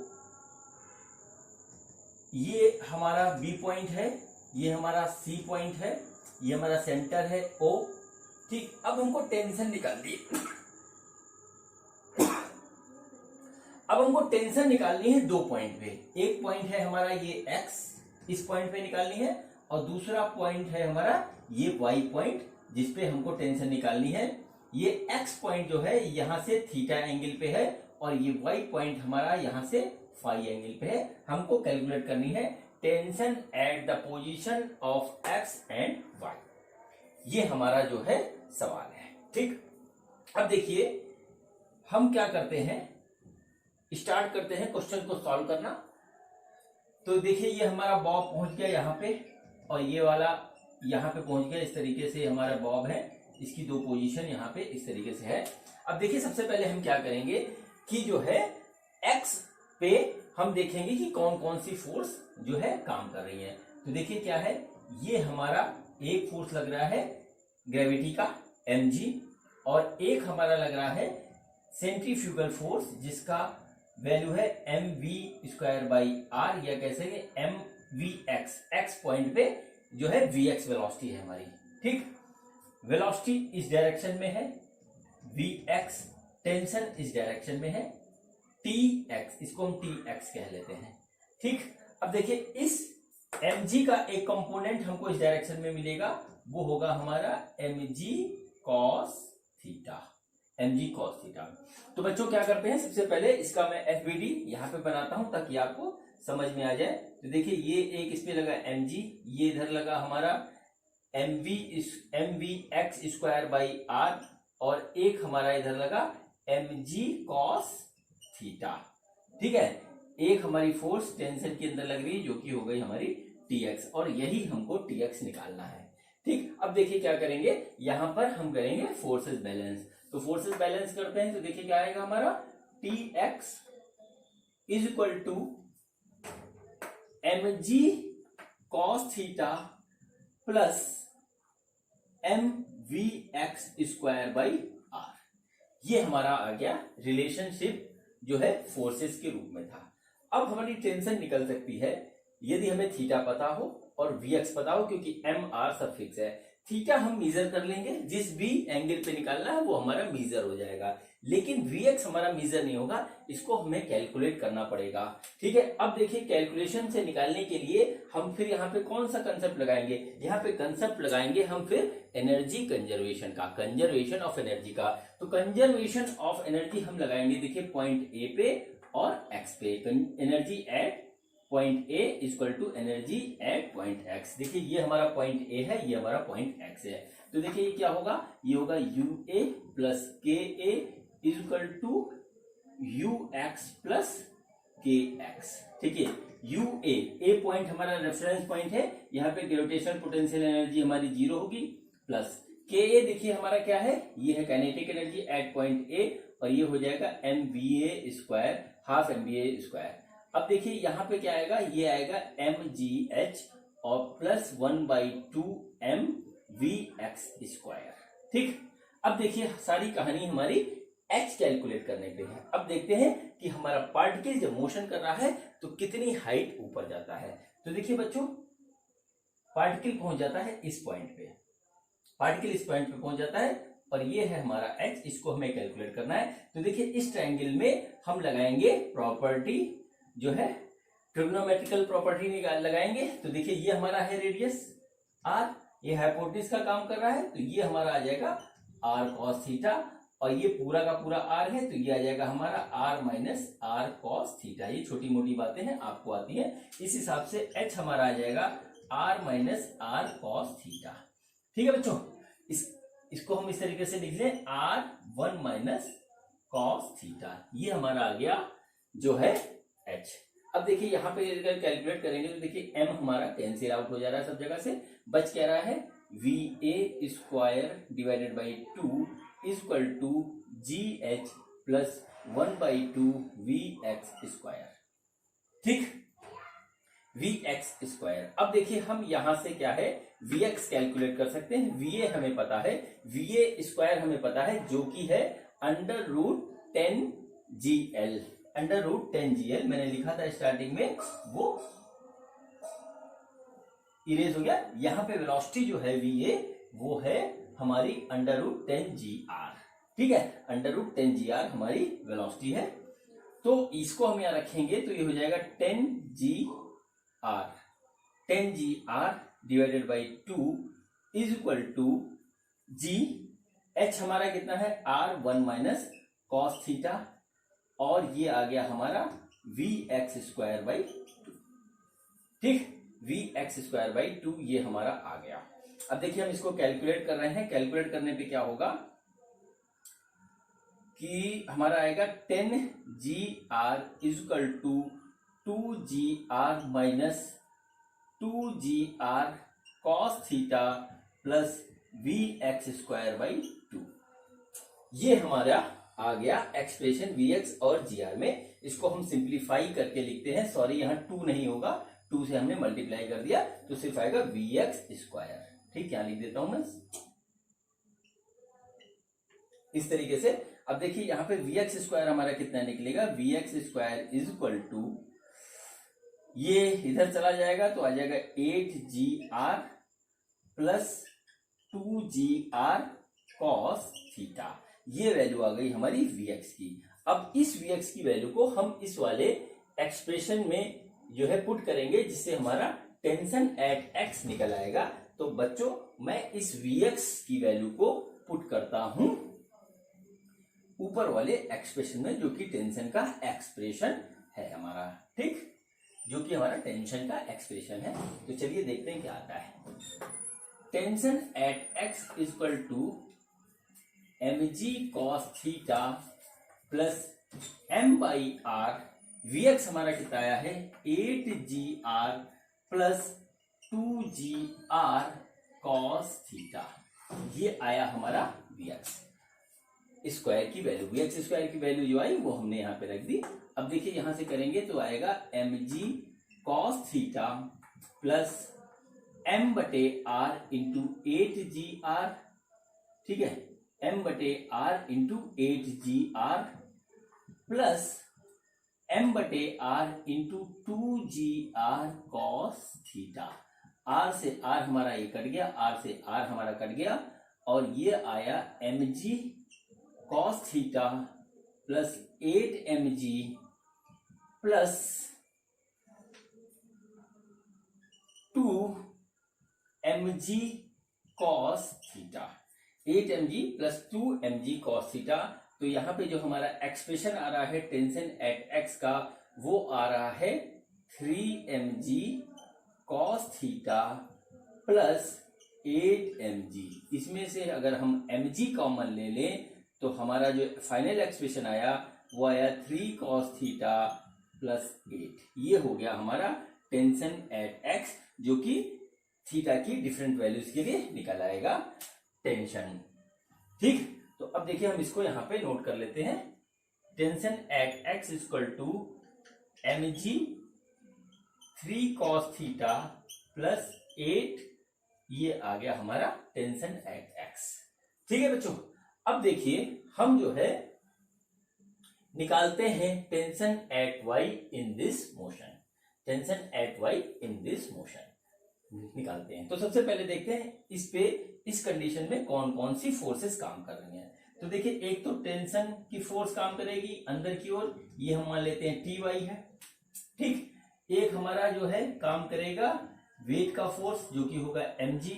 ये हमारा B पॉइंट है, ये हमारा C पॉइंट है, ये हमारा सेंटर है O। ठीक, अब हमको टेंशन निकालनी है। अब हमको टेंशन निकालनी है दो पॉइंट पे। एक पॉइंट है हमारा ये X, इस पॉइंट पे निकालनी है, और दूसरा पॉइंट है हमारा ये Y पॉइंट, जिसपे हमको टेंशन निकालनी है। ये X पॉइंट जो है यहां से थीटा एंगल पे है और ये Y पॉइंट हमारा यहां से फाई एंगल पे है। हमको कैलकुलेट करनी है tension at the position of X and Y। ये हमारा जो है सवाल है। ठीक, अब देखिए हम क्या करते हैं, स्टार्ट करते हैं क्वेश्चन को सॉल्व करना। तो देखिए ये हमारा बॉब पहुंच गया यहाँ पे और ये वाला यहाँ पे पहुंच गया। इस तरीके से हमारा बॉब है, इसकी दो पोजीशन यहाँ पे इस तरीके से है। अब देखिए सबसे पहले हम क्या करेंगे कि जो है एक्स पे हम देखेंगे कि कौन कौन सी फोर्स जो है काम कर रही है। तो देखिए क्या है, ये हमारा एक फोर्स लग रहा है ग्रेविटी का mg, और एक हमारा लग रहा है सेंट्रीफ्यूगल फोर्स जिसका वैल्यू है mv²/r, या कैसे mvx। x पॉइंट पे जो है vx वेलोसिटी है हमारी। ठीक, वेलोसिटी इस डायरेक्शन में है, vx टेंशन इस डायरेक्शन में है, tx इसको हम tx कह लेते हैं। ठीक, अब देखिए इस mg का एक कंपोनेंट हमको इस डायरेक्शन में मिलेगा, वो होगा हमारा mg cos theta, mg cos theta. तो बच्चों क्या करते हैं, सबसे पहले इसका मैं FVD यहाँ पे बनाता हूं ताकि आपको समझ में आ जाए। तो देखिए ये एक इस पे लगा mg, ये इधर लगा हमारा mvx²/r, और एक हमारा इधर लगा mg cos थीटा। ठीक है, एक हमारी फोर्स टेंशन के अंदर लग रही है जो कि हो गई हमारी tx, और यही हमको tx निकालना है। ठीक, अब देखिए क्या करेंगे, यहां पर हम करेंगे फोर्सेस बैलेंस। तो फोर्सेस बैलेंस करते हैं, तो देखिए क्या आएगा हमारा tx is equal to mg cos theta plus mvx²/r। ये हमारा आ गया रिलेशनशिप जो है फोर्सेस के रूप में था। अब हमारी टेंशन निकल सकती है यदि हमें थीटा पता हो और vx पता हो, क्योंकि mr सब फिक्स है। थीटा हम मीजर कर लेंगे, जिस भी एंगल पे निकालना है वो हमारा मीजर हो जाएगा। लेकिन Vx हमारा मेजर नहीं होगा, इसको हमें कैलकुलेट करना पड़ेगा। ठीक है, अब देखिए कैलकुलेशन से निकालने के लिए हम फिर यहाँ पे कौन सा कंसेप्ट लगाएंगे, यहाँ पे कंसेप्ट लगाएंगे हम फिर एनर्जी कंजर्वेशन का, कंजर्वेशन ऑफ एनर्जी का। तो कंजर्वेशन ऑफ एनर्जी हम लगाएंगे, देखिए पॉइंट ए पे और एक्स पे, energy at point A equal to energy at point X. देखिए ये हमारा पॉइंट ए है, ये हमारा पॉइंट एक्स है। तो देखिए ये क्या होगा, ये होगा you A plus K A equal to U X plus K X. ठीक है, यू ए पॉइंट हमारा रेफरेंस पॉइंट है, यहाँ पे ग्रेविटेशनल पोटेंशियल एनर्जी हमारी 0 होगी, प्लस के ए देखिए हमारा क्या है, ये है kinetic energy at point A, और ये हो जाएगा M B A square, half M B A square. अब देखिए यहाँ पे क्या आएगा, ये आएगा एम जी एच और plus 1/2 M V X square. ठीक, अब देखिए सारी कहानी हमारी एच कैलकुलेट करने पे है। अब देखते हैं कि हमारा पार्टिकल जब मोशन कर रहा है तो कितनी हाइट ऊपर जाता है। तो देखिए बच्चों, पार्टिकल पहुंच जाता है इस पॉइंट पे, पार्टिकल इस पॉइंट पे पहुंच जाता है और ये है हमारा एच, इसको हमें कैलकुलेट करना है। तो देखिए इस ट्रायंगल में हम लगाएंगे प्रॉपर्टी जो है ट्रिग्नोमेट्रिकल प्रॉपर्टी लगाएंगे। तो देखिए ये हमारा है रेडियस आर, ये हाइपोटेन्यूज का काम कर रहा है, तो ये हमारा आ जाएगा आर कॉस थीटा, और ये पूरा का पूरा आर है, तो ये आ जाएगा हमारा R minus are cos theta. ये छोटी मोटी बातें हैं, आपको आती हैं। इस हिसाब से एच हमारा आ जाएगा R minus are cos theta. ठीक है बच्चों, इसको हम इस तरीके से लिख लें, आर 1 माइनस कॉस थीटा, ये हमारा आ गया जो है एच। अब देखिए यहाँ पे अगर कैलकुलेट करेंगे तो देखिए एम हमारा कैंसिल आउट हो जा रहा है सब जगह से, बच क्या रहा है V A square divided by 2 equal to G H plus 1/2 V X square. ठीक, वी एक्स स्क्वायर। अब देखिए हम यहां से क्या है वी एक्स कैलकुलेट कर सकते हैं, वी ए हमें पता है, वी ए स्क्वायर हमें पता है जो कि है √10 GL, √10 GL मैंने लिखा था स्टार्टिंग में, वो इरेज हो गया। यहां पे वेलोसिटी जो है वी ए वो है हमारी √10 GR। ठीक है, √10 GR हमारी वेलोसिटी है। तो इसको हम यहां रखेंगे तो ये हो जाएगा 10 GR divided by 2 is equal to G H हमारा कितना है R1 माइनस कॉस थीटा, और ये आ गया हमारा वी एक्स स्क्वायर बाई 2। ठीक, वी एक्स स्क्वायर बाई 2 ये हमारा आ गया। अब देखिए हम इसको कैलकुलेट कर रहे हैं, कैलकुलेट करने पे क्या होगा कि हमारा आएगा 10 GR equal to 2 GR minus 2 GR cos theta plus V X square by 2। ये हमारा आ गया एक्सप्रेशन वी एक्स और जी आर में। इसको हम सिंप्लीफाई करके लिखते हैं, सॉरी यहाँ 2 नहीं होगा, 2 से हमने मल्टीप्लाई कर दिया तो सिर्फ आएगा वी एक्स स्क्वायर। ठीक, यहाँ लिख देता हूं मैं इस तरीके से। अब देखिए यहाँ पे वी एक्स स्क्वायर हमारा कितना निकलेगा, V X square is equal to, ये इधर चला जाएगा तो आ जाएगा 8GR plus 2GR cos theta. ये वैल्यू आ गई हमारी वी एक्स की। अब इस वी एक्स की वैल्यू को हम इस वाले एक्सप्रेशन में जो है पुट करेंगे, जिससे हमारा टेंशन एट एक्स निकल आएगा। तो बच्चों मैं इस वी एक्स की वैल्यू को पुट करता हूं ऊपर वाले एक्सप्रेशन में, जो कि टेंशन का एक्सप्रेशन है हमारा। ठीक, जो कि हमारा टेंशन का एक्सप्रेशन है। तो चलिए देखते हैं क्या आता है। Tension at X equal to mg cos theta plus m by R. V X हमारा कितना आया है 8GR plus 2GR cos theta, ये आया हमारा वी एक्स स्क्वायर की वैल्यू। वी एक्स स्क्वायर की वैल्यू जो आई वो हमने यहाँ पे रख दी। अब देखिए यहां से करेंगे तो आएगा mg cos theta plus m/r into 8GR। ठीक है, m/r into 8GR plus m/r into 2GR cos theta. r से r हमारा ये कट गया, r से r हमारा कट गया, और ये आया mg cos theta plus 8mg plus 2mg cos theta, 8mg plus 2mg cos theta. तो यहाँ पे जो हमारा एक्सप्रेशन आ रहा है टेंशन एट एक्स का, वो आ रहा है 3mg cos theta plus 8mg। इसमें से अगर हम mg कॉमन ले लें तो हमारा जो फाइनल एक्सप्रेशन आया वो आया 3 कॉस थीटा प्लस 8। ये हो गया हमारा टेंशन एट एक्स, जो कि थीटा की डिफरेंट वैल्यूज के लिए निकल आएगा टेंशन। ठीक, तो अब देखिए हम इसको यहां पे नोट कर लेते हैं। Tension at X equal to mg 3 cos theta plus 8, ये आ गया हमारा टेंशन एट एक्स। ठीक है बच्चों, अब देखिए हम जो है निकालते हैं tension at y in this motion. Tension at y in this motion निकालते हैं। तो सबसे पहले देखते हैं इस कंडीशन में कौन कौन सी फोर्सेस काम कर रही हैं। तो देखिए, एक तो टेंशन की फोर्स काम करेगी अंदर की ओर, ये हम मान लेते हैं Ty है। ठीक, एक हमारा जो है काम करेगा वेट का फोर्स, जो कि होगा mg।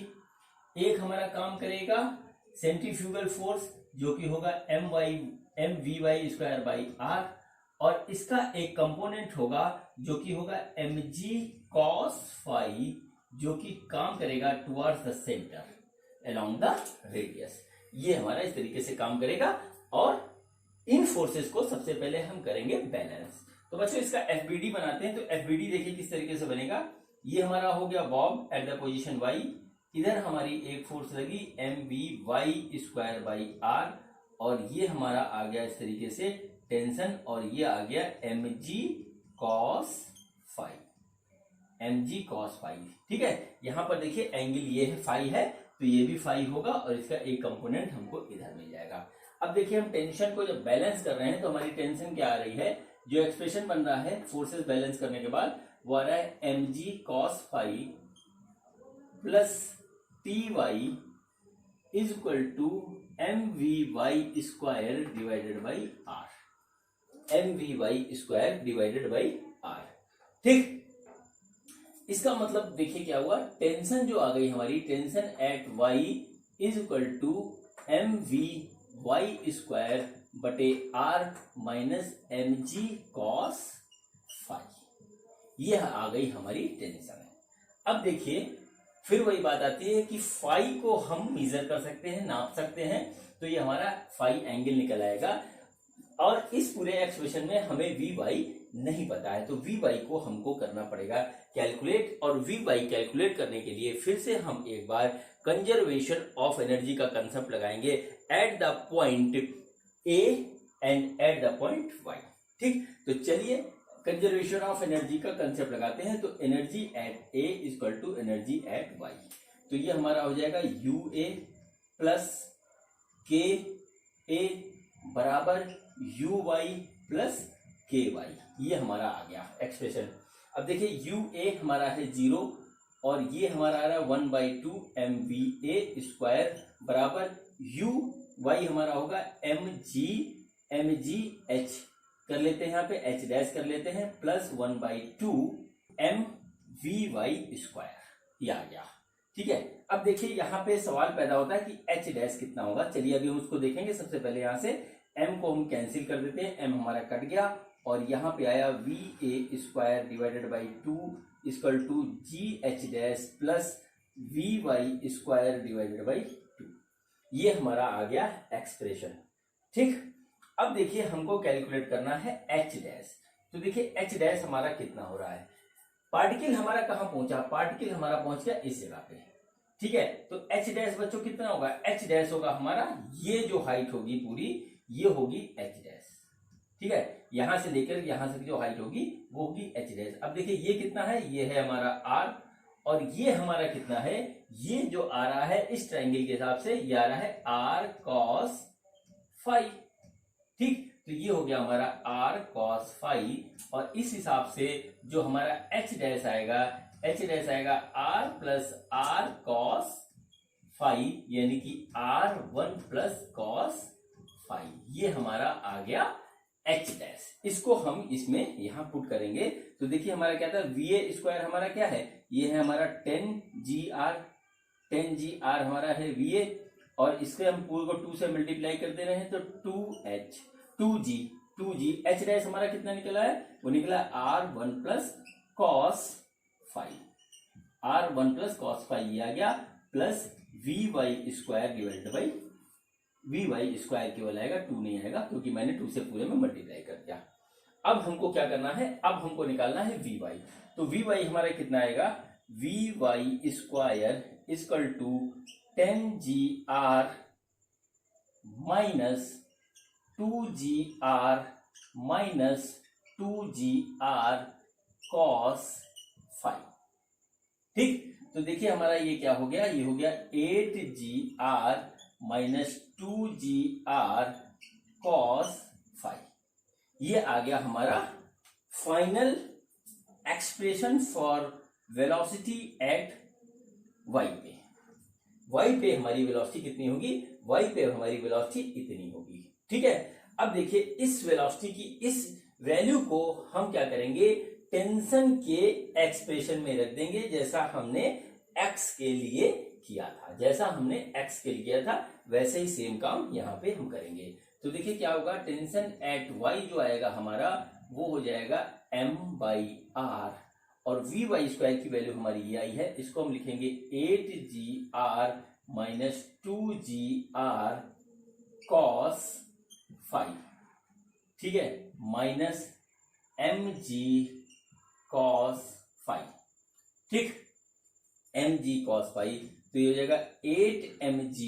एक हमारा काम करेगा सेंट्रीफ्यूगल फोर्स, जो कि होगा mvy स्क्वायर बाई r, और इसका एक कंपोनेंट होगा जो कि होगा mg cos phi, जो कि काम करेगा towards the centre along the radius. ये हमारा इस तरीके से काम करेगा, और इन फोर्सेस को सबसे पहले हम करेंगे बैलेंस। तो बच्चों इसका एफबीडी बनाते हैं। तो एफबीडी देखिए किस तरीके से बनेगा। ये हमारा हो गया Bob at the position y, इधर हमारी एक फोर्स लगी mvy स्क्वायर बाई r, और ये हमारा आ गया इस तरीके से टेंशन, और ये आ गया mg cos phi, mg cos phi। ठीक है, यहां पर देखिए एंगल ये है फाई है, तो ये भी फाई होगा, और इसका एक कंपोनेंट हमको इधर मिल जाएगा। अब देखिए हम टेंशन को जब बैलेंस कर रहे हैं तो हमारी टेंशन क्या आ रही है, जो एक्सप्रेशन बन रहा है फोर्सेस बैलेंस करने के बाद, वो आ रहा है mg cos phi plus ty is equal to mvy square divided by r, mvy square divided by r। ठीक, इसका मतलब देखिए क्या हुआ, टेंशन जो आ गई हमारी, tension at y is equal to mvy square बटे r minus mg cos phi, यह आ गई हमारी टेंशन। अब देखिए फिर वही बात आती है कि फाई को हम मेजर कर सकते हैं, नाप सकते हैं। तो ये हमारा फाई एंगल निकल आएगा, और इस पूरे एक्सप्रेशन में हमें Vy नहीं पता है, तो Vy को हमको करना पड़ेगा कैलकुलेट। और Vy कैलकुलेट करने के लिए फिर से हम एक बार कंजर्वेशन ऑफ एनर्जी का कंसेप्ट लगाएंगे at the point A and at the point Y। ठीक, तो चलिए कंजर्वेशन ऑफ एनर्जी का कंसेप्ट लगाते हैं। तो energy at A equal to energy at Y, तो ये हमारा हो जाएगा UA प्लस KA बराबर UY प्लस KY, ये हमारा आ गया एक्सप्रेशन। अब देखिए UA हमारा है 0, और ये हमारा आ रहा है 1/2 MVA स्क्वायर बराबर UY हमारा होगा mg कर लेते हैं, यहाँ पे h डैश कर लेते हैं, प्लस 1/2 mvy स्क्वायर, ये आ गया। ठीक है, अब देखिए यहाँ पे सवाल पैदा होता है कि h डैश कितना होगा। चलिए अभी हम उसको देखेंगे। सबसे पहले यहाँ से m को हम कैंसिल कर देते हैं, m हमारा कट गया, और यहाँ पे आया va square divided by 2 equal to G H dash plus vy square divided by 2, ये हमारा आ गया एक्सप्रेशन। ठीक, अब देखिए हमको कैलकुलेट करना है h डैश। तो देखिए h डैश हमारा कितना हो रहा है, पार्टिकल हमारा कहाँ पहुंचा, पार्टिकल हमारा पहुंच गया इस जगह पे। ठीक है, तो h डैश बच्चों कितना होगा, h डैश होगा हमारा, ये जो हाइट होगी पूरी, ये होगी h डैश। ठीक है, यहां से लेकर यहां से जो हाइट होगी वो होगी h डैश। अब देखिए ये कितना है, ये है हमारा r, और ये हमारा कितना है, ये जो आ रहा है इस ट्रायंगल के हिसाब से ये आ रहा है r cos phi। ठीक, तो ये हो गया हमारा r cos phi, और इस हिसाब से जो हमारा h डैश आएगा, h डैश आएगा r plus r cos phi, यानी कि r1 प्लस cos फाई। ये हमारा आ गया एच डैश। इसको हम इसमें यहां पुट करेंगे तो देखिए हमारा क्या था, वी ए स्क्वायर हमारा क्या है, ये है हमारा 10 जी आर हमारा है वी ए, और इससे हम पूरे को 2 से मल्टीप्लाई कर दे रहे हैं तो 2h 2g एच डैश हमारा कितना निकला है, वो निकला r1 plus cos phi, r1 plus cos phi ये आ गया, plus V Y square divided by V Y square केवल आएगा, 2 नहीं आएगा क्योंकि मैंने 2 से पूरे में मल्टीप्लाई कर दिया। अब हमको क्या करना है, अब हमको निकालना है वी वाई। तो वी वाई हमारा कितना आएगा, V Y square equal to 10gr minus 2gr minus 2gr cos phi. ठीक, तो देखिए हमारा ये क्या हो गया, ये हो गया 8gr minus 2gr cos phi. ये आ गया हमारा final expression for velocity at Y पे। वाई पे हमारी वेलोसिटी कितनी होगी, वाई पे हमारी वेलोसिटी इतनी होगी। ठीक है, अब देखिए इस वेलोसिटी की इस वैल्यू को हम क्या करेंगे, टेंशन के एक्सप्रेशन में रख देंगे, जैसा हमने एक्स के लिए किया था, जैसा हमने एक्स के लिए किया था वैसे ही सेम काम यहाँ पे हम करेंगे। तो देखिए क्या होगा, टेंशन एट वाई जो आएगा हमारा वो हो जाएगा m बाई आर, और वी वाई स्क्वायर की वैल्यू हमारी ये आई है, इसको हम लिखेंगे 8gr minus 2gr cos phi. ठीक है, माइनस mg कॉस फाई। ठीक, mg कॉस फाई, तो ये हो जाएगा 8mg।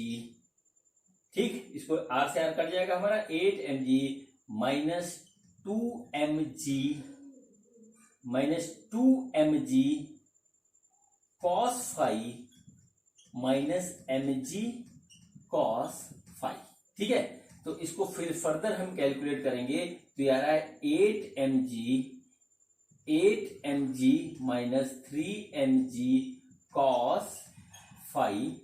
ठीक, इसको r से r कट जाएगा हमारा, 8mg minus 2mg cos phi minus mg cos phi. ठीक है, तो इसको फिर फर्दर हम कैलकुलेट करेंगे तो ये आ रहा है 8mg minus 3mg cos phi,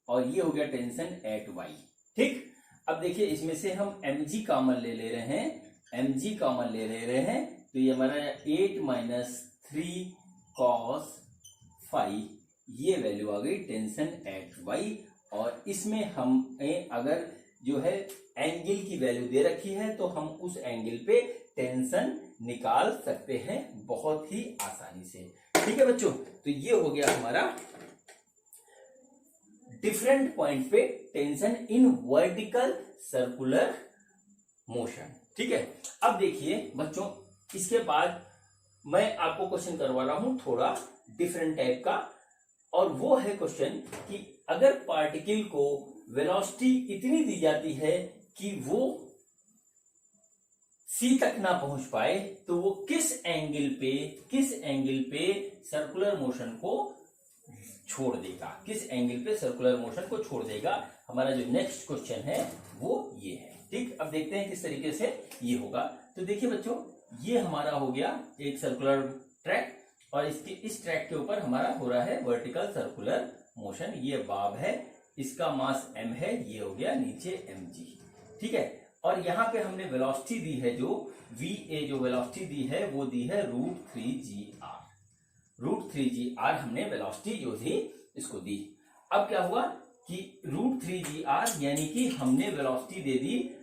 और ये हो गया टेंशन एट वाई। ठीक, अब देखिए इसमें से हम mg कॉमन ले रहे हैं, mg कॉमन ले रहे हैं, तो ये हमारा 8 माइनस 3 कॉस फाई, ये वैल्यू आ गई टेंशन एट वाई। और इसमें हम अगर जो है एंगल की वैल्यू दे रखी है तो हम उस एंगल पे टेंशन निकाल सकते हैं बहुत ही आसानी से। ठीक है बच्चों, तो ये हो गया हमारा डिफरेंट पॉइंट पे tension in vertical circular motion. ठीक है, अब देखिए बच्चों इसके बाद मैं आपको क्वेश्चन करवा रहा हूं थोड़ा डिफरेंट टाइप का, और वो है क्वेश्चन कि अगर पार्टिकल को वेलोसिटी इतनी दी जाती है कि वो सी तक ना पहुंच पाए तो वो किस एंगल पे सर्कुलर मोशन को छोड़ देगा, किस एंगल पे सर्कुलर मोशन को छोड़ देगा। हमारा जो नेक्स्ट क्वेश्चन है वो ये है। ठीक, अब देखते हैं किस तरीके से ये होगा। तो देखिए बच्चों, ये हमारा हो गया एक सर्कुलर ट्रैक, और इसके इस ट्रैक के ऊपर हमारा हो रहा है वर्टिकल सर्कुलर मोशन। ये बाब है, इसका मास m है, ये हो गया नीचे mg। ठीक है, और यहाँ पे हमने वेलोसिटी दी है जो va, जो वेलोसिटी दी है वो दी है √3gr। √3gr हमने वेलोसिटी जो थी इसको दी। अब क्या हुआ कि √3gr यानी कि हमने वेलोसिटी दे दी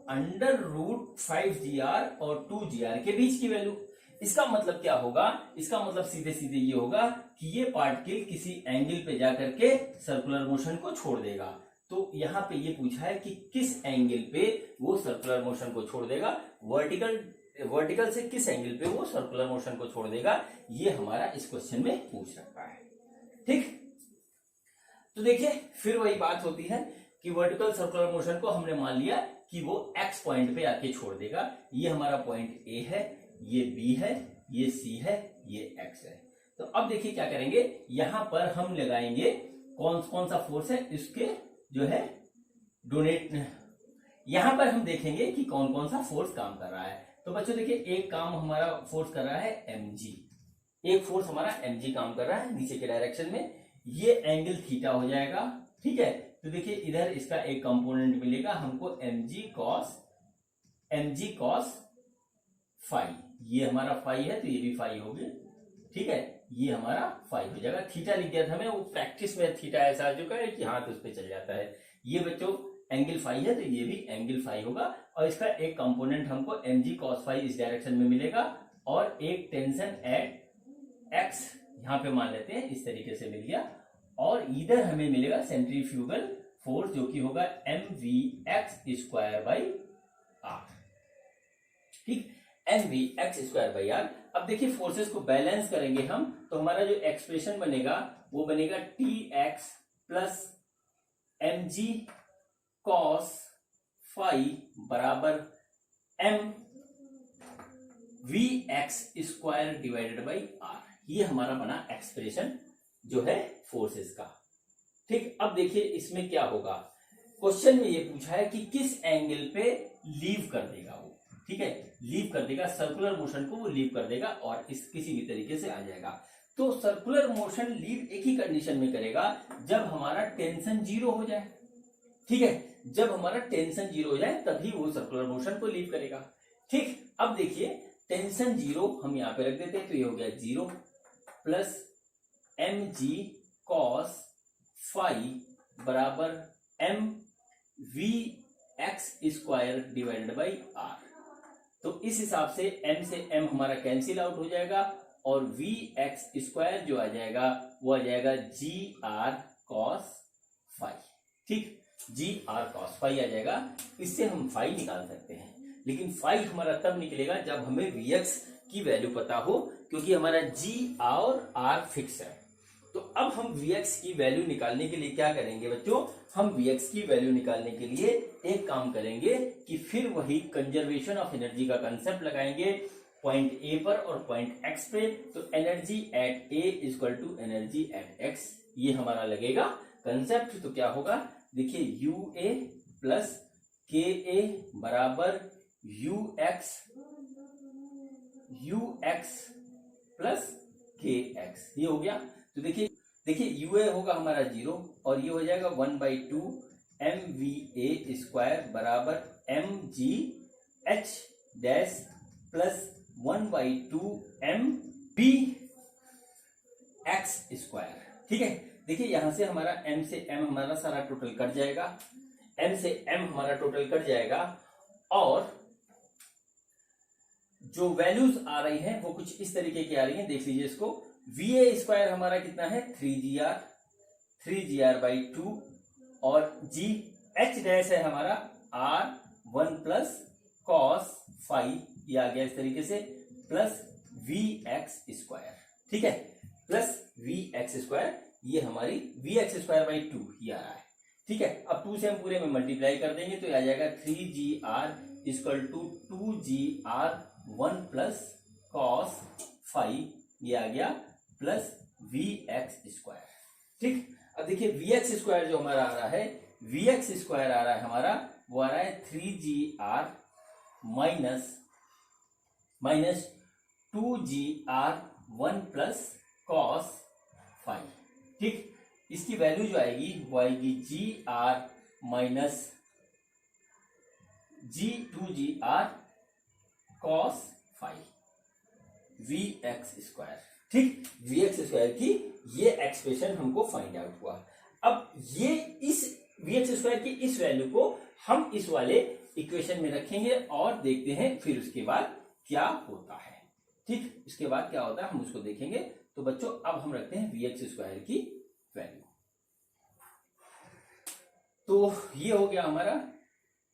√5gr और 2gr के बीच की वैल्यू। इसका मतलब क्या होगा, इसका मतलब सीधे सीधे ये होगा कि ये पार्टिकल किसी एंगल पे जाकर के सर्कुलर मोशन को छोड़ देगा। तो यहाँ पे ये पूछा है कि किस एंगल पे वो सर्कुलर मोशन को छोड़ देगा, वर्टिकल से किस एंगल पे वो सर्कुलर मोशन को छोड़ देगा, ये हमारा इस क्वेश्चन में पूछ रखा है। ठीक, तो देखिए फिर वही बात होती है कि वर्टिकल सर्कुलर मोशन को हमने मान लिया कि वो x पॉइंट पे आके छोड़ देगा। ये हमारा पॉइंट A है, ये B है, ये C है, ये x है। तो अब देखिए क्या करेंगे, यहां पर हम लगाएंगे कौन सा फोर्स है, इसके जो है डोनेट, यहां पर हम देखेंगे कि कौन कौन सा फोर्स काम कर रहा है। तो बच्चों देखिए, एक काम हमारा फोर्स कर रहा है mg, एक फोर्स हमारा mg काम कर रहा है नीचे के डायरेक्शन में, ये एंगल थीटा हो जाएगा। ठीक है, तो देखिए इधर इसका एक कंपोनेंट मिलेगा हमको mg cos फाई, ये हमारा फाई है तो ये भी फाई हो गया, ठीक है, ये हमारा फाई हो जाएगा। थीटा लिख दिया था हमें, वो प्रैक्टिस में थीटा ऐसा आ चुका है कि हाथ उस पर चल जाता है। ये बच्चों एंगल फाई है तो ये भी एंगल फाई होगा, और इसका एक कंपोनेंट हमको mg cos फाई इस डायरेक्शन में मिलेगा, और एक टेंशन एट x यहाँ पे मान लेते हैं इस तरीके से मिल गया, और इधर हमें मिलेगा सेंट्रीफ्यूगल फोर्स जो कि होगा mvx² r, ठीक, mvx² r। अब देखिए फोर्सेस को बैलेंस करेंगे हम, तो हमारा जो एक्सप्रेशन बनेगा वो बनेगा tx plus mg cos phi बराबर mvx² डिवाइडेड बाई r। ये हमारा बना एक्सप्रेशन जो है फोर्सेस का, ठीक। अब देखिए इसमें क्या होगा, क्वेश्चन में ये पूछा है कि किस एंगल पे लीव कर देगा वो, ठीक है, लीव कर देगा, सर्कुलर मोशन को वो लीव कर देगा और इस किसी भी तरीके से आ जाएगा। तो सर्कुलर मोशन लीव एक ही कंडीशन में करेगा जब हमारा टेंशन जीरो हो जाए, ठीक है, जब हमारा टेंशन जीरो हो जाए तभी वो सर्कुलर मोशन को लीव करेगा, ठीक। अब देखिए टेंशन जीरो हम यहाँ पे रख देते हैं, तो ये हो गया zero plus mg cos phi बराबर mvx² डिवाइडेड बाई r। तो इस हिसाब से m से m हमारा कैंसिल आउट हो जाएगा, और vx² जो आ जाएगा वो आ जाएगा gr cos फाई, ठीक, gr cos फाई आ जाएगा। इससे हम फाई निकाल सकते हैं, लेकिन फाई हमारा तब निकलेगा जब हमें vx की वैल्यू पता हो, क्योंकि हमारा g और r फिक्स है। तो अब हम vx की वैल्यू निकालने के लिए क्या करेंगे बच्चों, हम vx की वैल्यू निकालने के लिए एक काम करेंगे कि फिर वही कंजर्वेशन ऑफ एनर्जी का कंसेप्ट लगाएंगे पॉइंट ए पर और पॉइंट एक्स पे। तो energy at A equal to energy at X, ये हमारा लगेगा कंसेप्ट। तो क्या होगा, देखिए you A plus K A बराबर you X plus K x, ये हो गया। तो देखिए यू ए होगा हमारा जीरो, और ये हो जाएगा 1/2 mva² बराबर mgh डैश प्लस 1/2 mvx², ठीक है। देखिए यहां से हमारा m से m हमारा सारा टोटल कट जाएगा, m से m हमारा टोटल कट जाएगा, और जो वैल्यूज आ रही हैं वो कुछ इस तरीके की आ रही हैं, देख लीजिए इसको। va² हमारा कितना है 3gr/2, और h डैश है हमारा r1 प्लस cos फाई, ये आ गया इस तरीके से, प्लस vx², ठीक है, प्लस vx², ये हमारी vx²/2 ये आ रहा है, ठीक है। अब 2 से हम पूरे में मल्टीप्लाई कर देंगे तो ये आ जाएगा 3gr = 2gr1 plus cos phi, ये आ गया, प्लस vx², ठीक। अब देखिए vx² जो हमारा आ रहा है, vx² आ रहा है हमारा, वो आ रहा है 3gr minus 2gr1 plus cos phi, ठीक। इसकी वैल्यू जो आएगी वो आएगी gr minus 2gr cos phi vx², ठीक। vx² की ये एक्सप्रेशन हमको फाइंड आउट हुआ। अब ये इस vx² की इस वैल्यू को हम इस वाले इक्वेशन में रखेंगे और देखते हैं फिर उसके बाद क्या होता है, ठीक। इसके बाद क्या होता है हम उसको देखेंगे। तो बच्चों अब हम रखते हैं vx² की वैल्यू। तो ये हो गया हमारा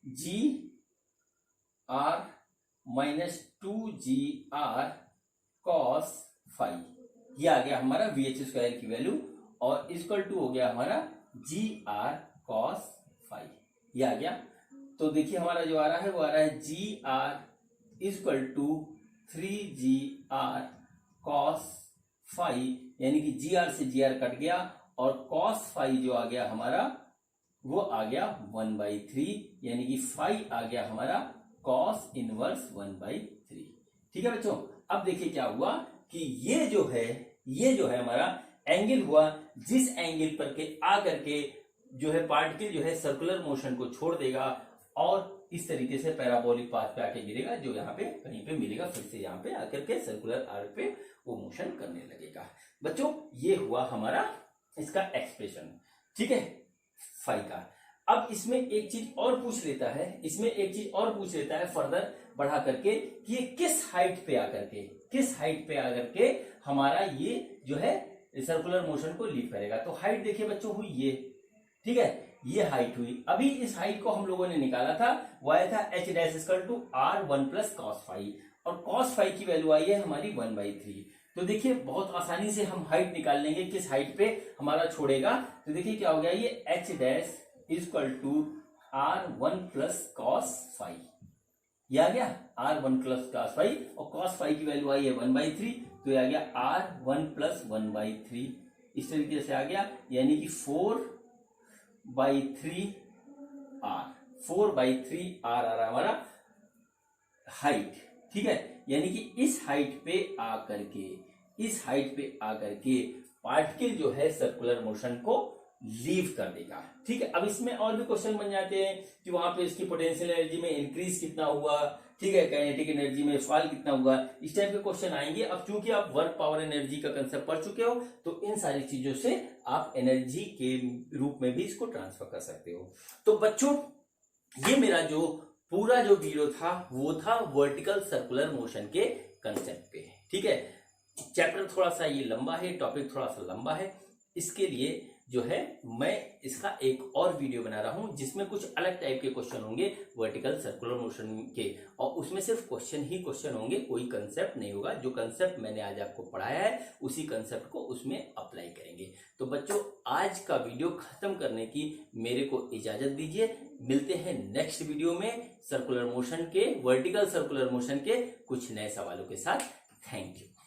gr minus 2gr cos phi, ये आ गया हमारा vh² की वैल्यू, और इक्वल टू हो गया हमारा gr cos फाई, ये आ गया। तो देखिए हमारा जो आ रहा है वो आ रहा है gr = 3gr cos फाई, यानी कि gr से gr कट गया, और cos फाई जो आ गया हमारा वो आ गया 1/3, यानी कि फाई आ गया हमारा cos इनवर्स 1/3, ठीक है बच्चों। अब देखिए क्या हुआ कि ये जो है हमारा एंगल हुआ, जिस एंगल पर के आकर के जो है पार्टिकल जो है सर्कुलर मोशन को छोड़ देगा और इस तरीके से पैराबोलिक पाथ पे आके गिरेगा, जो यहाँ पे कहीं पे मिलेगा, फिर से यहाँ पे आकर के सर्कुलर आर्क पे वो मोशन करने लगेगा। बच्चों ये हुआ हमारा इसका एक्सप्रेशन, ठीक है, फाई का। अब इसमें एक चीज और पूछ लेता है, फर्दर बढ़ा करके कि ये किस हाइट पे आकर के हमारा ये जो है सर्कुलर मोशन को लीव करेगा। तो हाइट देखिए बच्चों हुई ये, ठीक है, ये हाइट हुई। अभी इस हाइट को हम लोगों ने निकाला था, वो आया था h dash equal to r1 plus cos phi, और कॉस फाई की वैल्यू आई है हमारी 1/3। तो देखिए बहुत आसानी से हम हाइट निकाल लेंगे किस हाइट पे हमारा छोड़ेगा। तो देखिए क्या हो गया, ये h dash equal to r1 plus cos phi, ये आ गया r1 प्लस कॉस फाई, और कॉस फाई की वैल्यू आई है 1/3, तो ये आ गया r1 प्लस 1/3, इस तरीके से आ गया, यानी कि 4/3r आ रहा हमारा हाइट, ठीक है। यानी कि इस हाइट पे आकर के पार्टिकल जो है सर्कुलर मोशन को लीव कर देगा, ठीक है। अब इसमें और भी क्वेश्चन बन जाते हैं कि वहां पे इसकी पोटेंशियल एनर्जी में इंक्रीज कितना हुआ, ठीक है, काइनेटिक एनर्जी में फॉल कितना हुआ, इस टाइप के क्वेश्चन आएंगे। अब चूंकि आप वर्क पावर एनर्जी का कंसेप्ट पढ़ चुके हो, तो इन सारी चीजों से आप एनर्जी के रूप में भी इसको ट्रांसफर कर सकते हो। तो बच्चों ये मेरा जो पूरा जो वीडियो था वो था वर्टिकल सर्कुलर मोशन के कंसेप्ट पे, ठीक है। चैप्टर थोड़ा सा ये लंबा है, टॉपिक थोड़ा सा लंबा है, इसके लिए जो है मैं इसका एक और वीडियो बना रहा हूं जिसमें कुछ अलग टाइप के क्वेश्चन होंगे वर्टिकल सर्कुलर मोशन के, और उसमें सिर्फ क्वेश्चन ही क्वेश्चन होंगे, कोई कंसेप्ट नहीं होगा। जो कंसेप्ट मैंने आज आपको पढ़ाया है उसी कंसेप्ट को उसमें अप्लाई करेंगे। तो बच्चों आज का वीडियो खत्म करने की मेरे को इजाजत दीजिए, मिलते हैं नेक्स्ट वीडियो में सर्कुलर मोशन के, वर्टिकल सर्कुलर मोशन के कुछ नए सवालों के साथ। Thank you.